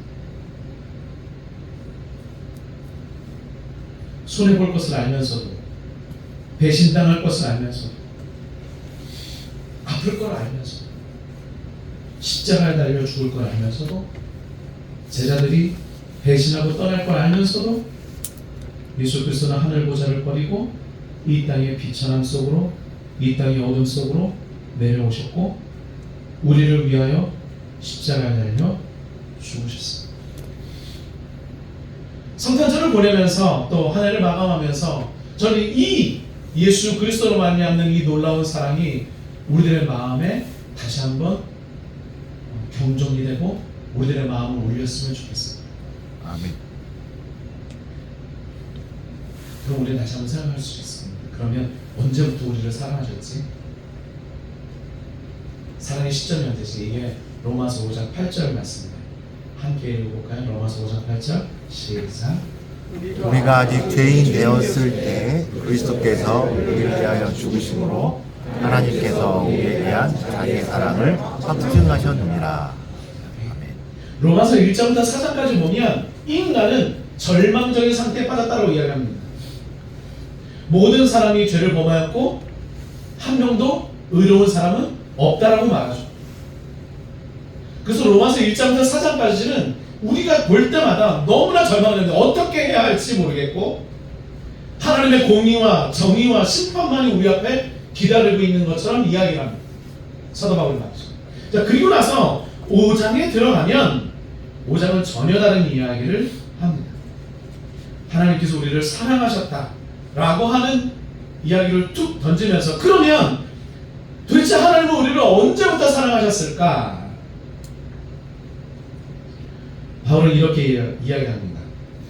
손해볼 것을 알면서도 배신당할 것을 알면서도 아플 걸 알면서도 십자가에 달려 죽을 걸 알면서도 제자들이 배신하고 떠날 걸 알면서도 예수 그리스도는 하늘 보좌를 버리고 이 땅의 비천함 속으로 이 땅의 어둠 속으로 내려오셨고 우리를 위하여 십자가에 달려 죽으셨습니다. 성탄절을 보내면서 또 한 해를 마감하면서 저는 이 예수 그리스도로 말미암는 이 놀라운 사랑이 우리들의 마음에 다시 한번 경종이 되고 우리들의 마음을 울렸으면 좋겠습니다. 아멘. 그럼 우리는 다시 한번 생각할 수 있습니다. 그러면 언제부터 우리를 사랑하셨지? 사랑의 시점이 언제지? 이게 로마서 5장 8절 말씀입니다. 함께 읽어볼까요? 로마서 5장 8절 시작. 우리가 아직 죄인 되었을 때 그리스도께서 우리를 위하여 죽으심으로 하나님께서 우리에 대한 자기의 사랑을 확증하셨느니라. 아멘. 로마서 1장부터 4장까지 보면 인간은 절망적인 상태에 빠졌다고 이야기합니다. 모든 사람이 죄를 범하였고 한 명도 의로운 사람은 없다라고 말하죠. 그래서 로마서 1장부터 4장까지는 우리가 볼 때마다 너무나 절망하는데 어떻게 해야 할지 모르겠고 하나님의 공의와 정의와 심판만이 우리 앞에 기다리고 있는 것처럼 이야기를 합니다. 사도 바울이 말이죠. 자, 그리고 나서 5장에 들어가면 5장은 전혀 다른 이야기를 합니다. 하나님께서 우리를 사랑하셨다라고 하는 이야기를 툭 던지면서 그러면 도대체 하나님은 우리를 언제부터 사랑하셨을까? 바울은 이렇게 이야기합니다.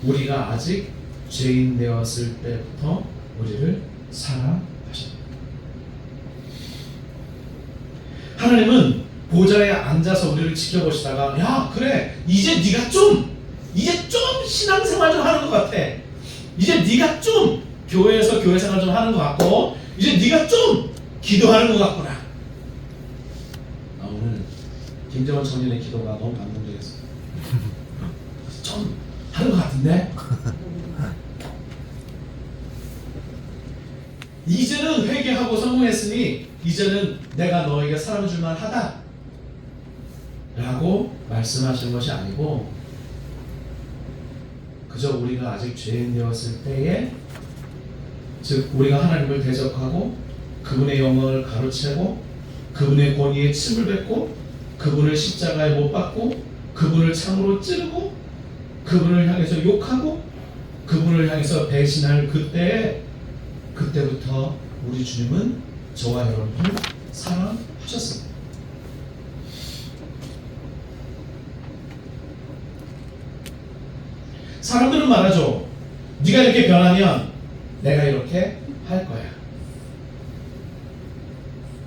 우리가 아직 죄인 되었을 때부터 우리를 사랑하셨다. 하나님은 보좌에 앉아서 우리를 지켜보시다가 야 그래 이제 네가 좀 신앙생활 좀 하는 것 같아. 이제 네가 좀 교회에서 교회생활 좀 하는 것 같고 이제 네가 좀 기도하는 것 같구나. 오늘 김정은 청년의 기도가 너무 감동적이었어요. 좀 하는 것 같은데 이제는 회개하고 성공했으니 이제는 내가 너에게 사랑 줄만 하다 라고 말씀하시는 것이 아니고 그저 우리가 아직 죄인 되었을 때에 즉 우리가 하나님을 대적하고 그분의 영광을 가로채고 그분의 권위에 침을 뱉고 그분을 십자가에 못 박고 그분을 창으로 찌르고 그분을 향해서 욕하고 그분을 향해서 배신할 그때부터 우리 주님은 저와 여러분을 사랑하셨습니다. 사람들은 말하죠. 네가 이렇게 변하면 내가 이렇게 할 거야.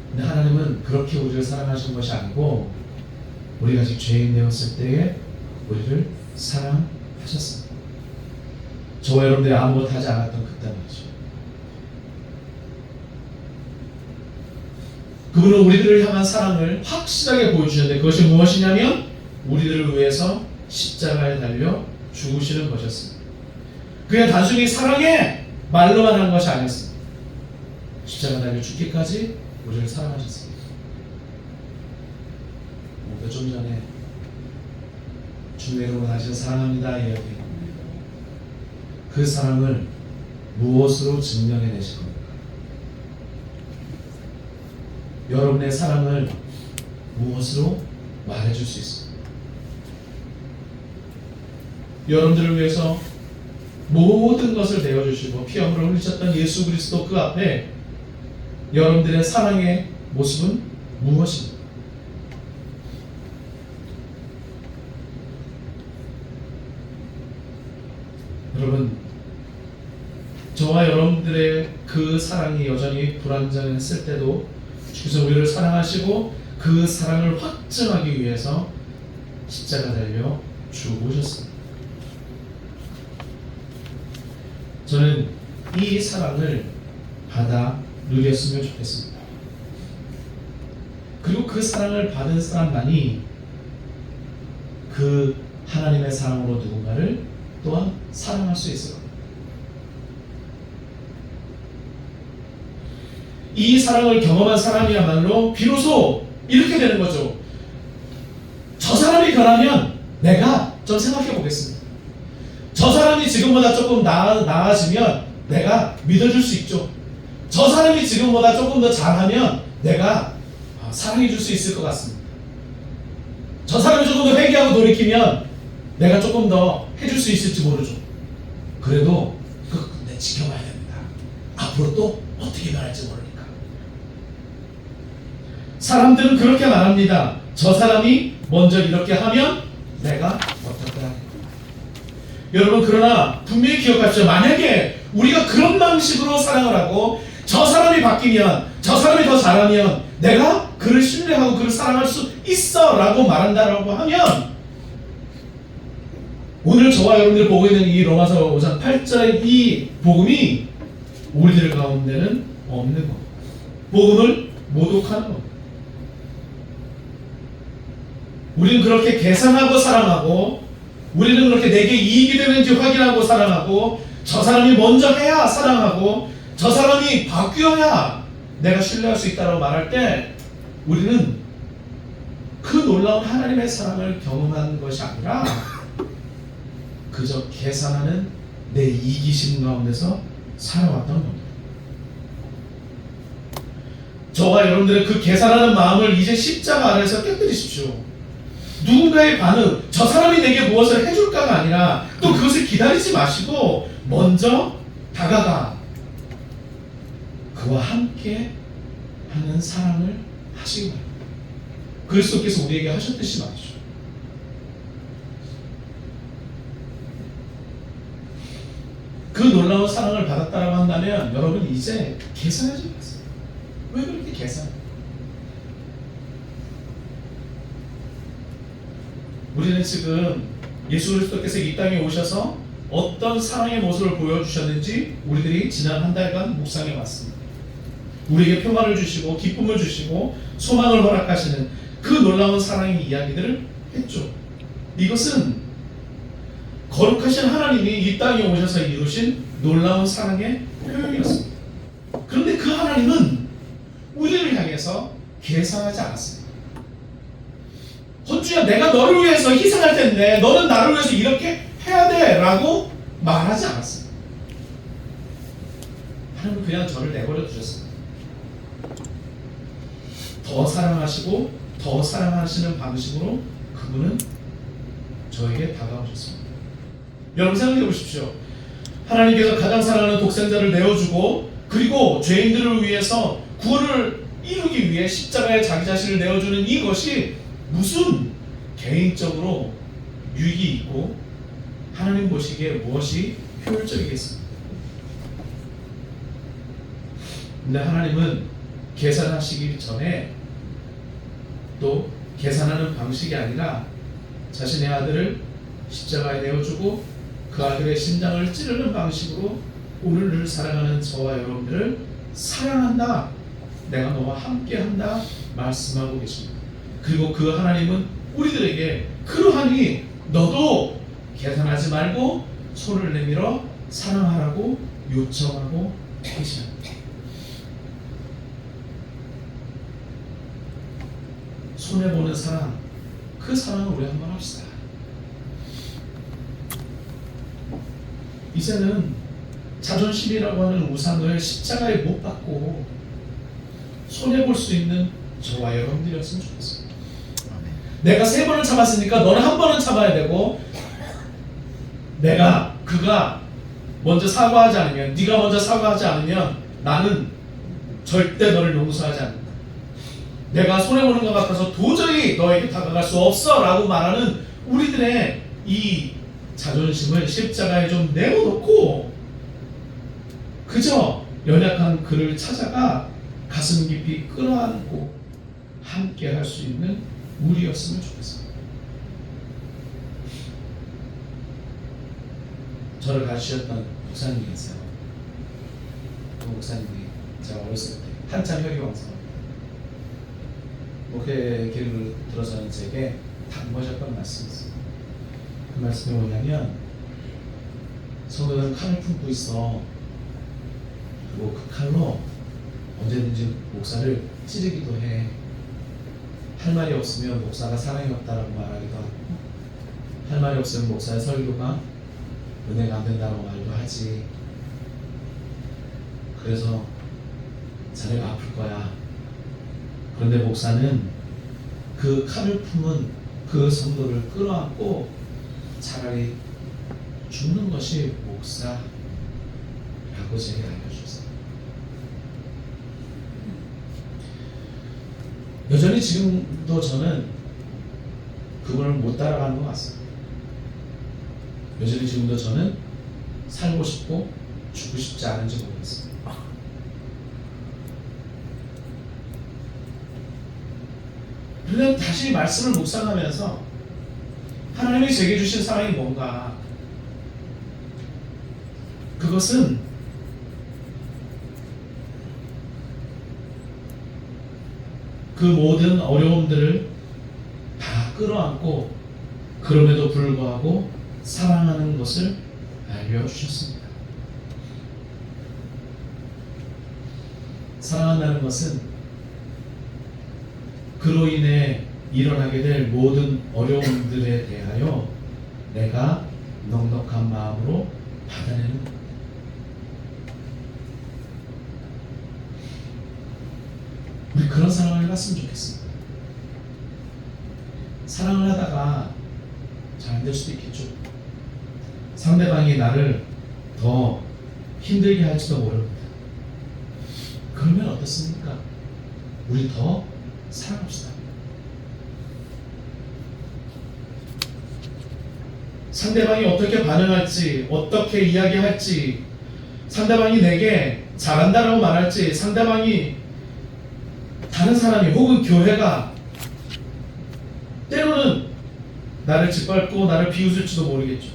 근데 하나님은 그렇게 우리를 사랑하신 것이 아니고 우리가 아직 죄인 되었을 때에 우리를 사랑하셨습니다. 저와 여러분들이 아무것도 하지 않았던 그때 말이죠. 그분은 우리들을 향한 사랑을 확실하게 보여주셨는데 그것이 무엇이냐면 우리들을 위해서 십자가에 달려 죽으시는 것이었습니다. 그냥 단순히 사랑해 말로만 한 것이 아니었습니다. 십자가에 달려 죽기까지 우리를 사랑하셨습니다. 좀 전에 주님의 이름으로 다시 사랑합니다 이야기. 그 사랑을 무엇으로 증명해내실 겁니까? 여러분의 사랑을 무엇으로 말해줄 수 있습니까? 여러분들을 위해서 모든 것을 내어주시고 피함으로 흘리셨던 예수 그리스도 그 앞에 여러분들의 사랑의 모습은 무엇입니까? 여러분, 저와 여러분들의 그 사랑이 여전히 불완전했을 때도 주께서 우리를 사랑하시고 그 사랑을 확증하기 위해서 십자가 달려 죽으셨습니다. 저는 이 사랑을 받아 누렸으면 좋겠습니다. 그리고 그 사랑을 받은 사람만이 그 하나님의 사랑으로 누군가를 또한 사랑할 수 있을 겁니다. 이 사랑을 경험한 사람이야말로 비로소 이렇게 되는 거죠. 저 사람이 변하면 내가 좀 생각해 보겠습니다. 저 사람이 지금보다 조금 나아지면 내가 믿어줄 수 있죠. 저 사람이 지금보다 조금 더 잘하면 내가 사랑해 줄 수 있을 것 같습니다. 저 사람이 조금 더 회개하고 돌이키면 내가 조금 더 해줄 수 있을지 모르죠. 그래도 그 끝내 지켜봐야 됩니다. 앞으로 또 어떻게 변할지 모르니까. 사람들은 그렇게 말합니다. 저 사람이 먼저 이렇게 하면 내가 어떻게 하겠다. 여러분, 그러나 분명히 기억하십시오. 만약에 우리가 그런 방식으로 사랑을 하고 저 사람이 바뀌면, 저 사람이 더 잘하면 내가 그를 신뢰하고 그를 사랑할 수 있어 라고 말한다라고 하면, 오늘 저와 여러분들이 보고 있는 이 로마서 5장 8절의 이 복음이 우리들 가운데는 없는 겁니다. 복음을 모독하는 겁니다. 우리는 그렇게 계산하고 사랑하고, 우리는 그렇게 내게 이익이 되는지 확인하고 사랑하고, 저 사람이 먼저 해야 사랑하고, 저 사람이 바뀌어야 내가 신뢰할 수 있다고 말할 때, 우리는 그 놀라운 하나님의 사랑을 경험한 것이 아니라 그저 계산하는 내 이기심 가운데서 살아왔던 겁니다. 저와 여러분들의 그 계산하는 마음을 이제 십자가 아래에서 깨뜨리십시오. 누군가의 반응, 저 사람이 내게 무엇을 해줄까가 아니라 또 그것을 기다리지 마시고 먼저 다가가 그와 함께 하는 사랑을 하시기 바랍니다. 그리스도께서 우리에게 하셨듯이 말이죠. 그 놀라운 사랑을 받았다고 한다면 여러분 이제 계산하지 마세요. 왜 그렇게 계산해요? 우리는 지금 예수 그리스도께서 이 땅에 오셔서 어떤 사랑의 모습을 보여주셨는지 우리들이 지난 한 달간 묵상해 왔습니다. 우리에게 평화를 주시고 기쁨을 주시고 소망을 허락하시는 그 놀라운 사랑의 이야기들을 했죠. 이것은 거룩하신 하나님이 이 땅에 오셔서 이루신 놀라운 사랑의 표현이었습니다. 그런데 그 하나님은 우리를 향해서 계산하지 않았습니다. 헌주야, 내가 너를 위해서 희생할 텐데 너는 나를 위해서 이렇게 해야 돼 라고 말하지 않았습니다. 하나님은 그냥 저를 내버려 두셨습니다. 더 사랑하시고 더 사랑하시는 방식으로 그분은 저에게 다가오셨습니다. 여러분 생각해 보십시오. 하나님께서 가장 사랑하는 독생자를 내어주고 그리고 죄인들을 위해서 구원을 이루기 위해 십자가에 자기 자신을 내어주는 이것이 무슨 개인적으로 유익이 있고 하나님 보시기에 무엇이 효율적이겠습니까? 근데 하나님은 계산하시기 전에 또 계산하는 방식이 아니라 자신의 아들을 십자가에 내어주고 그 아들의 심장을 찌르는 방식으로 오늘을 살아가는 저와 여러분들을 사랑한다, 내가 너와 함께한다 말씀하고 계십니다. 그리고 그 하나님은 우리들에게 그러하니 너도 계산하지 말고 손을 내밀어 사랑하라고 요청하고 계십니다. 손해보는 사랑, 그 사랑을 우리 한번 합시다. 이제는 자존심이라고 하는 우상을 십자가에 못 박고 손해볼 수 있는 저와 여러분들이었으면 좋겠어요. 아멘. 내가 3번을 참았으니까 너는 1번은 참아야 되고, 그가 먼저 사과하지 않으면, 네가 먼저 사과하지 않으면 나는 절대 너를 용서하지 않는다. 내가 손해보는 것 같아서 도저히 너에게 다가갈 수 없어 라고 말하는 우리들의 이 자존심을 십자가에 좀 내어놓고 그저 연약한 그를 찾아가 가슴 깊이 끌어안고 함께 할 수 있는 우리였으면 좋겠습니다. 저를 가르치셨던 목사님이 있어요. 그 목사님이 제가 어렸을 때 한참 혈기왕성합니다. 목회 길을 들어서는 제게 당부하셨던 말씀이 있어요. 그 말씀이 뭐냐면, 성도는 칼을 품고 있어. 그리고 그 칼로 언제든지 목사를 찌르기도 해. 할 말이 없으면 목사가 사랑이 없다라고 말하기도 하고, 할 말이 없으면 목사의 설교가 은혜가 안 된다고 말도 하지. 그래서 자네가 아플 거야. 그런데 목사는 그 칼을 품은 그 성도를 끌어안고 차라리 죽는 것이 목사라고 제게 알려주셨어요. 여전히 지금도 저는 그분을 못 따라가는 것 같습니다. 여전히 지금도 저는 살고 싶고 죽고 싶지 않은지 모르겠습니다. 그런데 다시 말씀을 묵상하면서 하나님이 제게 주신 사랑이 뭔가, 그것은 그 모든 어려움들을 다 끌어안고 그럼에도 불구하고 사랑하는 것을 알려주셨습니다. 사랑한다는 것은 그로 인해 일어나게 될 모든 어려움들에 대하여 내가 넉넉한 마음으로 받아내는 것. 우리 그런 사랑을 해봤으면 좋겠습니다. 사랑을 하다가 잘 안 될 수도 있겠죠. 상대방이 나를 더 힘들게 할지도 모릅니다. 그러면 어떻습니까? 우리 더 사랑합시다. 상대방이 어떻게 반응할지, 어떻게 이야기할지, 상대방이 내게 잘한다라고 말할지, 상대방이 다른 사람이 혹은 교회가 때로는 나를 짓밟고 나를 비웃을지도 모르겠죠.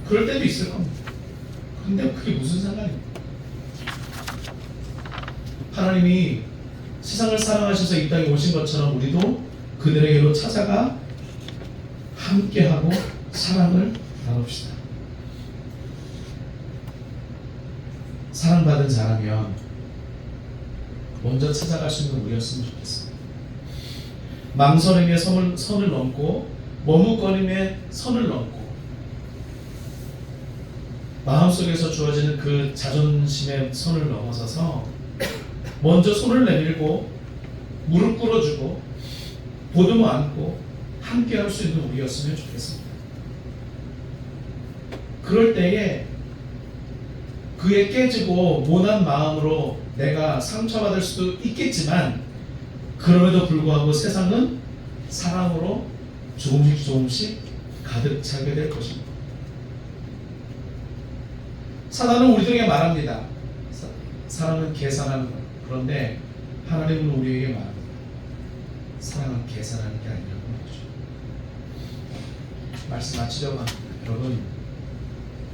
그럴 때도 있을 겁니다. 근데 그게 무슨 상관입니까? 하나님이 세상을 사랑하셔서 이 땅에 오신 것처럼 우리도 그들에게로 찾아가 함께하고 사랑을 나눕시다. 사랑받은 자라면 먼저 찾아갈 수 있는 우리였으면 좋겠습니다. 망설임의 선을 넘고 머뭇거림의 선을 넘고 마음속에서 주어지는 그 자존심의 선을 넘어서서 먼저 손을 내밀고 무릎 꿇어주고 보듬어 안고 함께할 수 있는 우리였으면 좋겠습니다. 그럴 때에 그의 깨지고 모난 마음으로 내가 상처받을 수도 있겠지만, 그럼에도 불구하고 세상은 사랑으로 조금씩 가득 차게 될 것입니다. 사단은 우리들에게 말합니다. 사랑은 계산하는 것. 그런데 하나님은 우리에게 말합니다. 사랑은 계산하는 게 아니라고 말이죠. 말씀 마치려고 합니다. 여러분,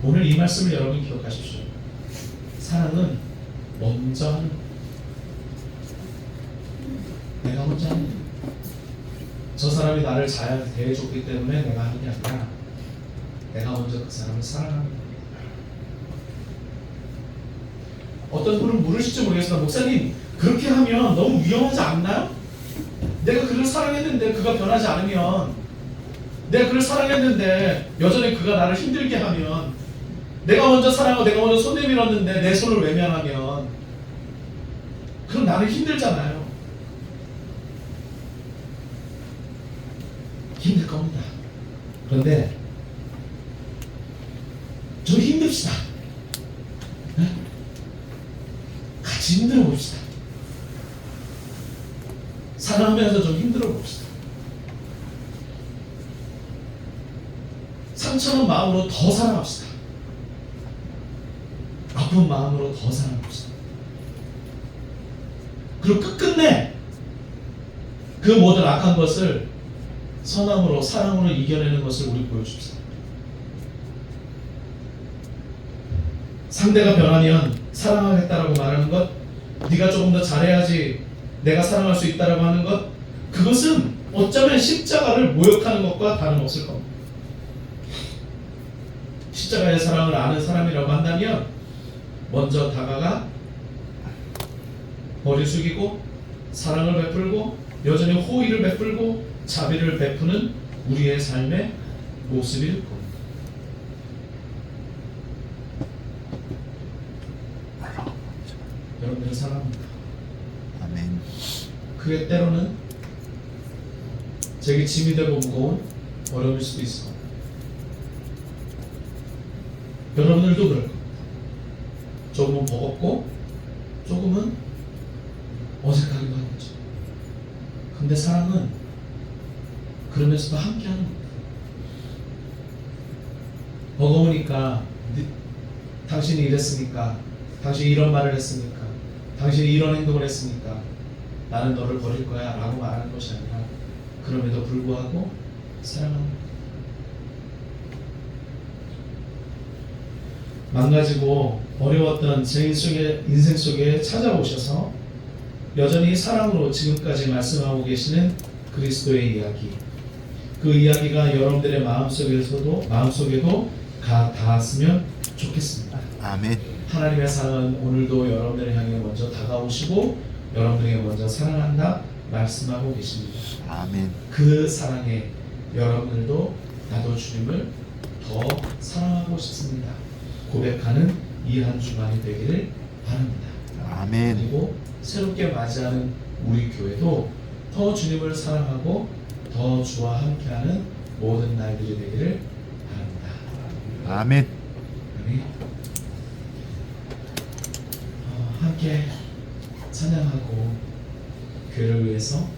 오늘 이 말씀을 여러분 기억하십시오. 사랑은 먼저 하는 것. 내가 먼저 하는 것. 저 사람이 나를 잘 대해줬기 때문에 내가 하는 게 아니라 내가 먼저 그 사람을 사랑하는 것. 어떤 분은 물으실지 모르겠으나, 목사님, 그렇게 하면 너무 위험하지 않나요? 내가 그를 사랑했는데 그가 변하지 않으면, 내가 그를 사랑했는데 여전히 그가 나를 힘들게 하면, 내가 먼저 사랑하고 내가 먼저 손 내밀었는데 내 손을 외면하면, 그럼 나는 힘들잖아요. 힘들 겁니다. 그런데 좀 힘듭시다. 네? 같이 힘들어 봅시다. 사랑하면서 좀 힘들어 봅시다. 상처는 마음으로 더 사랑합시다. 아픈 마음으로 더 사랑합시다. 그리고 끝끝내 그 모든 악한 것을 선함으로 사랑으로 이겨내는 것을 우리 보여줍시다. 상대가 변하면 사랑하겠다라고 말하는 것, 네가 조금 더 잘해야지 내가 사랑할 수 있다라고 하는 것, 그것은 어쩌면 십자가를 모욕하는 것과 다름없을 겁니다. 십자가의 사랑을 아는 사람이라고 한다면 먼저 다가가 머리 숙이고 사랑을 베풀고 여전히 호의를 베풀고 자비를 베푸는 우리의 삶의 모습일 겁니다. 여러분들을 사랑합니다. 아멘. 그게 때로는 제게 짐이 되고 무거운 어려움일 수도 있을 겁니다. 여러분들도 그럴 겁니다. 조금은 버겁고 조금은 어색하기도 하겠죠. 근데 사랑은 그러면서도 함께하는 겁니다. 버거우니까 당신이 이랬으니까, 당신이 이런 말을 했으니까, 당신이 이런 행동을 했으니까 나는 너를 버릴 거야 라고 말하는 것이 아니라 그럼에도 불구하고 사랑합니다. 망가지고 어려웠던 제 인생 속에 찾아오셔서 여전히 사랑으로 지금까지 말씀하고 계시는 그리스도의 이야기, 그 이야기가 여러분들의 마음속에도 닿았으면 좋겠습니다. 아멘. 하나님의 사랑은 오늘도 여러분들을 향해 먼저 다가오시고 여러분들에게 먼저 사랑한다 말씀하고 계십니다. 아멘. 그 사랑에 여러분들도 나도 주님을 더 사랑하고 싶습니다 고백하는 이 한 주간이 되기를 바랍니다. 아멘. 그리고 새롭게 맞이하는 우리 교회도 더 주님을 사랑하고 더 주와 함께하는 모든 날들이 되기를 바랍니다. 아멘. 우리 함께 찬양하고 교회를 위해서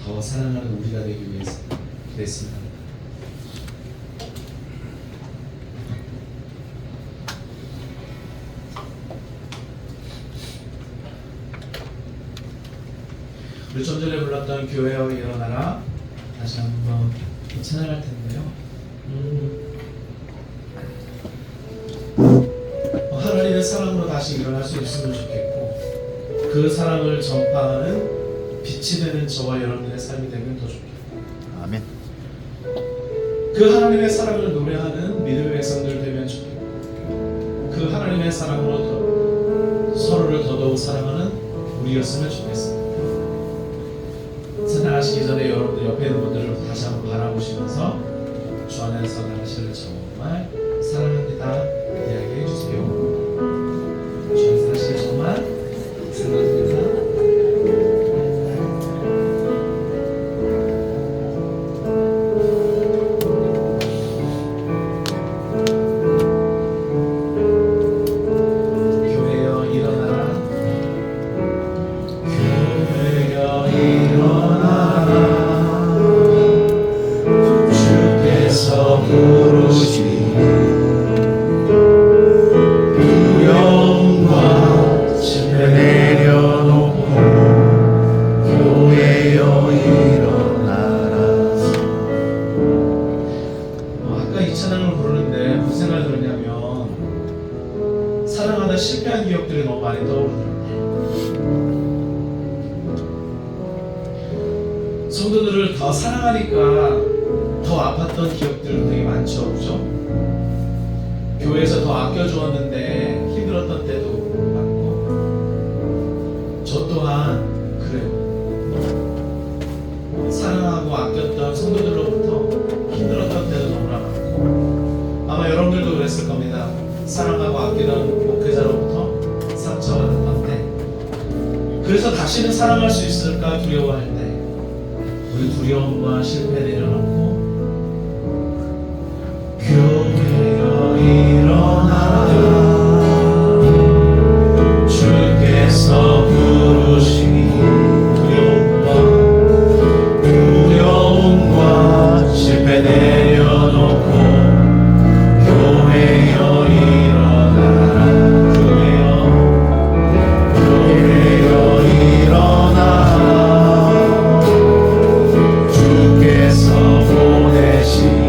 더 사랑하는 우리가 되기 위해서 기도했습니다. 우리 좀 전에 불렀던 교회여 일어나라 다시 한번 찬양할 텐데요. 하나님의 사랑으로 다시 일어날 수 있으면 좋겠고 그 사랑을 전파하는 빛이 되는 저와 여러분들의 삶이 되면 더 좋겠고 아멘. 그 하나님의 사랑을 노래하는 믿음의 백성들 되면 좋겠고 그 하나님의 사랑으로 서로를 더더욱 사랑하는 우리였으면 좋겠습니다. 찬양하시기 전에 여러분들 옆에 있는 분들을 다시 한번 바라보시면서 주 안에서 당신을 정말 사랑합니다 이야기해 주세요. 주 안에서 당신을 정말 사랑합니다. 실패한 기억들이 너무 많이 떠오르더라고요. 성도들을 더 사랑하니까 더 아팠던 기억들 되게 많죠, 그죠? 교회에서 더 아껴주었는데 힘들었던 때도 많고 저 또한 그래요. 사랑하고 아꼈던 성도들로부터 힘들었던 때도 너무나 많고 아마 여러분들도 그랬을 겁니다. 사랑하고 아끼던 목회자로부터 상처받았던 때 그래서 다시는 사랑할 수 있을까 두려워할 때 우리 두려움과 실패 내려놓고 일어나라 주께서 부르시니 두려움과 실패 내려놓고 교회여 일어나라 교회여 일어나라 주께서 보내신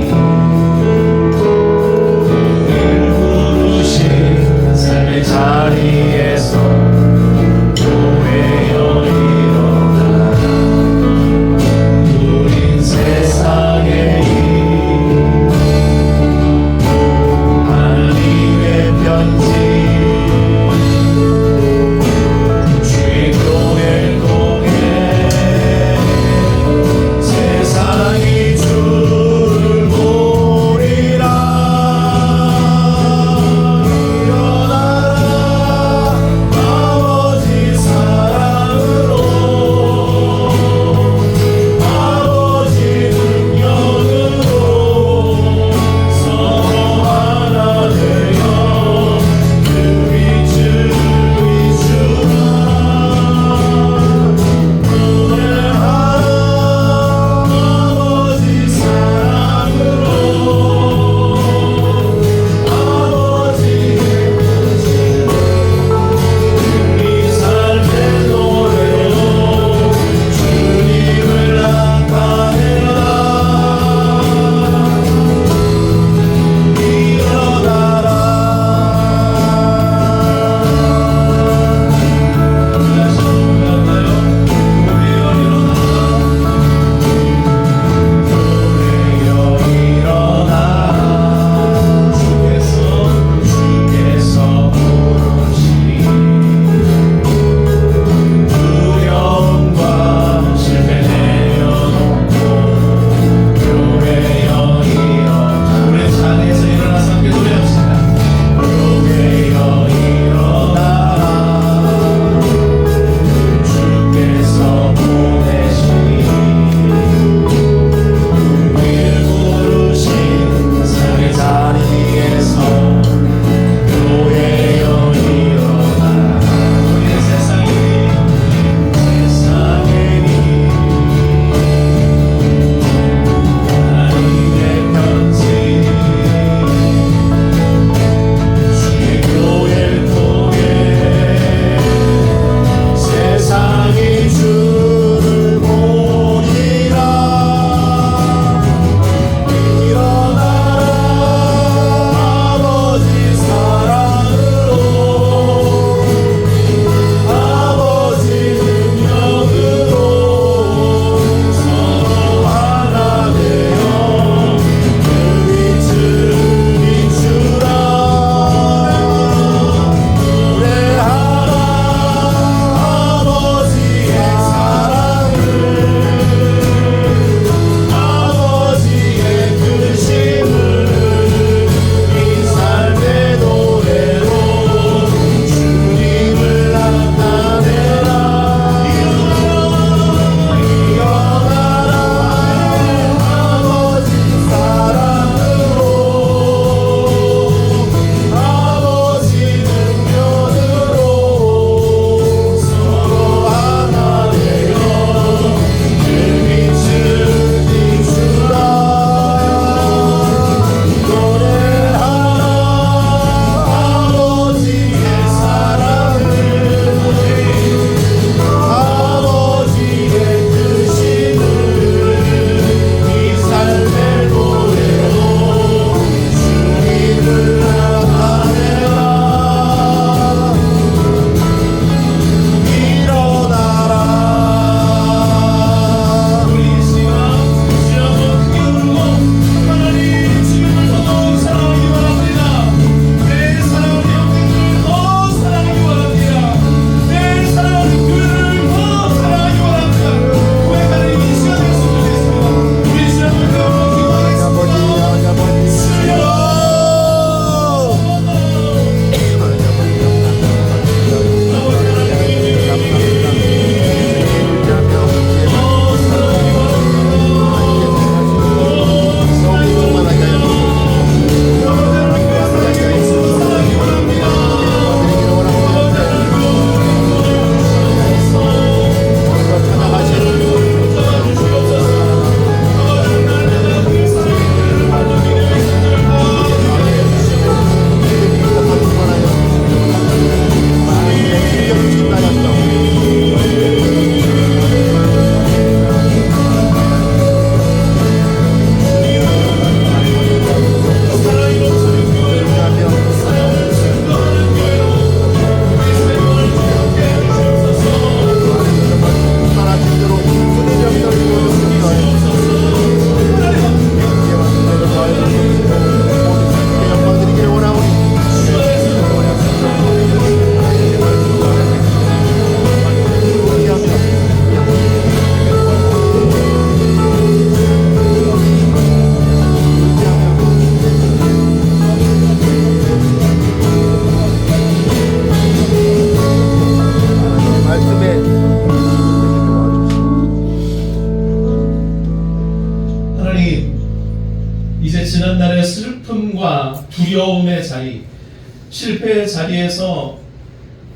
실패의 자리에서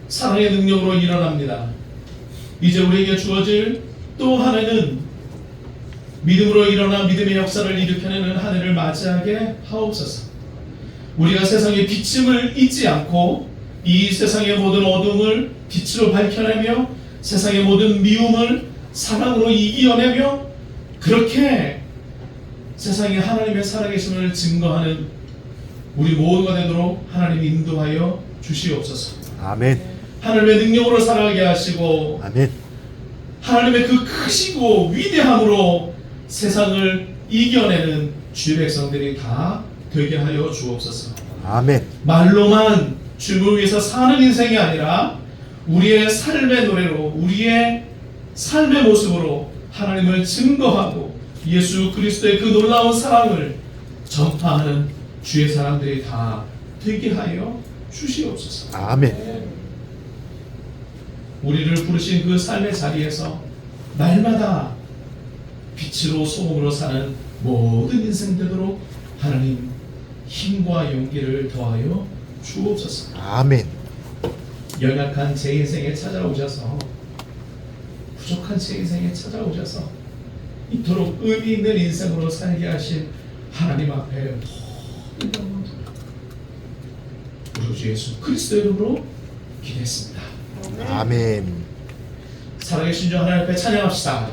사랑의 능력으로 일어납니다. 이제 우리에게 주어질 또 하나는 믿음으로 일어나 믿음의 역사를 일으켜내는 한 해를 맞이하게 하옵소서. 우리가 세상의 비침을 잊지 않고 이 세상의 모든 어둠을 빛으로 밝혀내며 세상의 모든 미움을 사랑으로 이겨내며 그렇게 세상에 하나님의 살아계심을 증거하는 우리 모두가 되도록 하나님 인도하여 주시옵소서. 아멘. 하나님의 능력으로 살아가게 하시고 아멘. 하나님의 그 크시고 위대함으로 세상을 이겨내는 주의 백성들이 다 되게 하여 주옵소서. 아멘. 말로만 주님을 위해서 사는 인생이 아니라 우리의 삶의 노래로 우리의 삶의 모습으로 하나님을 증거하고 예수 그리스도의 그 놀라운 사랑을 전파하는 주의 사람들이 다 되게 하여 주시옵소서. 아멘. 우리를 부르신 그 삶의 자리에서 날마다 빛으로 소금으로 사는 모든 인생 되도록 하나님 힘과 용기를 더하여 주옵소서. 아멘. 연약한 제 인생에 찾아오셔서 부족한 제 인생에 찾아오셔서 이토록 의미 있는 인생으로 살게 하신 하나님 앞에 모든 영광을 우리 주 예수 그리스도의 이름으로 기도했습니다. 아멘. 살아계신 주 하나님 앞에 찬양합시다.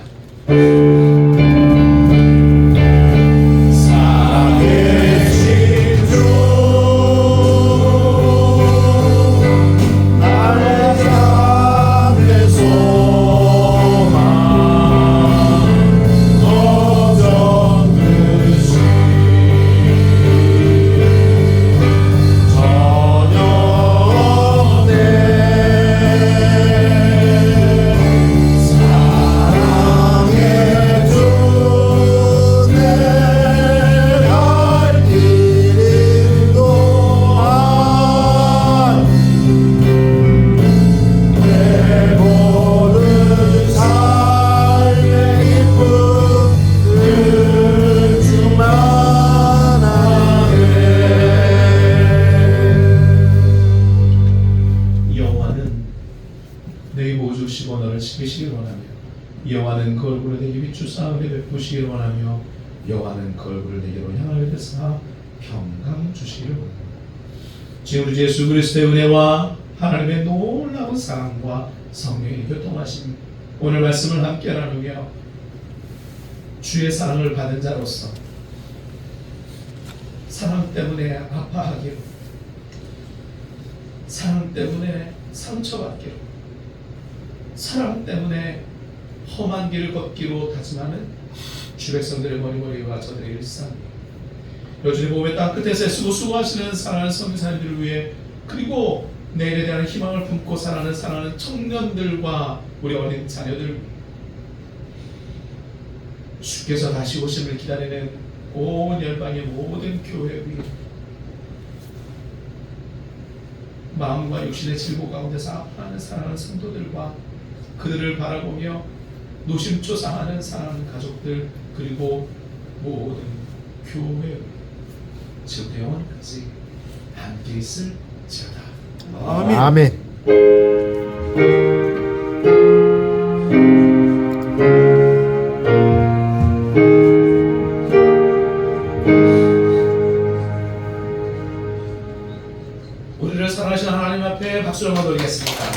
지키시길 원하며 여호와는 그 얼굴을 내게 비추사하며 베푸시길 원하며 여호와는 그 얼굴을 내게로 향하여 되사 평강 주시길 원하며 지금 우리 예수 그리스도의 은혜와 하나님의 놀라운 사랑과 성령의 교통하심 오늘 말씀을 함께 나누며 주의 사랑을 받은 자로서 사랑 때문에 아파하기로 사랑 때문에 상처받기로 사랑 때문에 험한 길을 걷기로 다짐하는 주 백성들의 머리머리와 저들의 일상 여전히 몸의 땅끝에서 애쓰고 수고하시는 사랑하는 성교사님들을 위해 그리고 내일에 대한 희망을 품고 살아가는 사랑하는 청년들과 우리 어린 자녀들 주께서 다시 오심을 기다리는 온 열방의 모든 교회 위에 마음과 육신의 질고 가운데서 아파하는 사랑하는 성도들과 그들을 바라보며 노심초사하는 사랑하는 가족들 그리고 모든 교회 지금부터 영원까지 함께 있을지어다. 아멘. 우리를 사랑하시는 하나님 앞에 박수를 한번 드리겠습니다.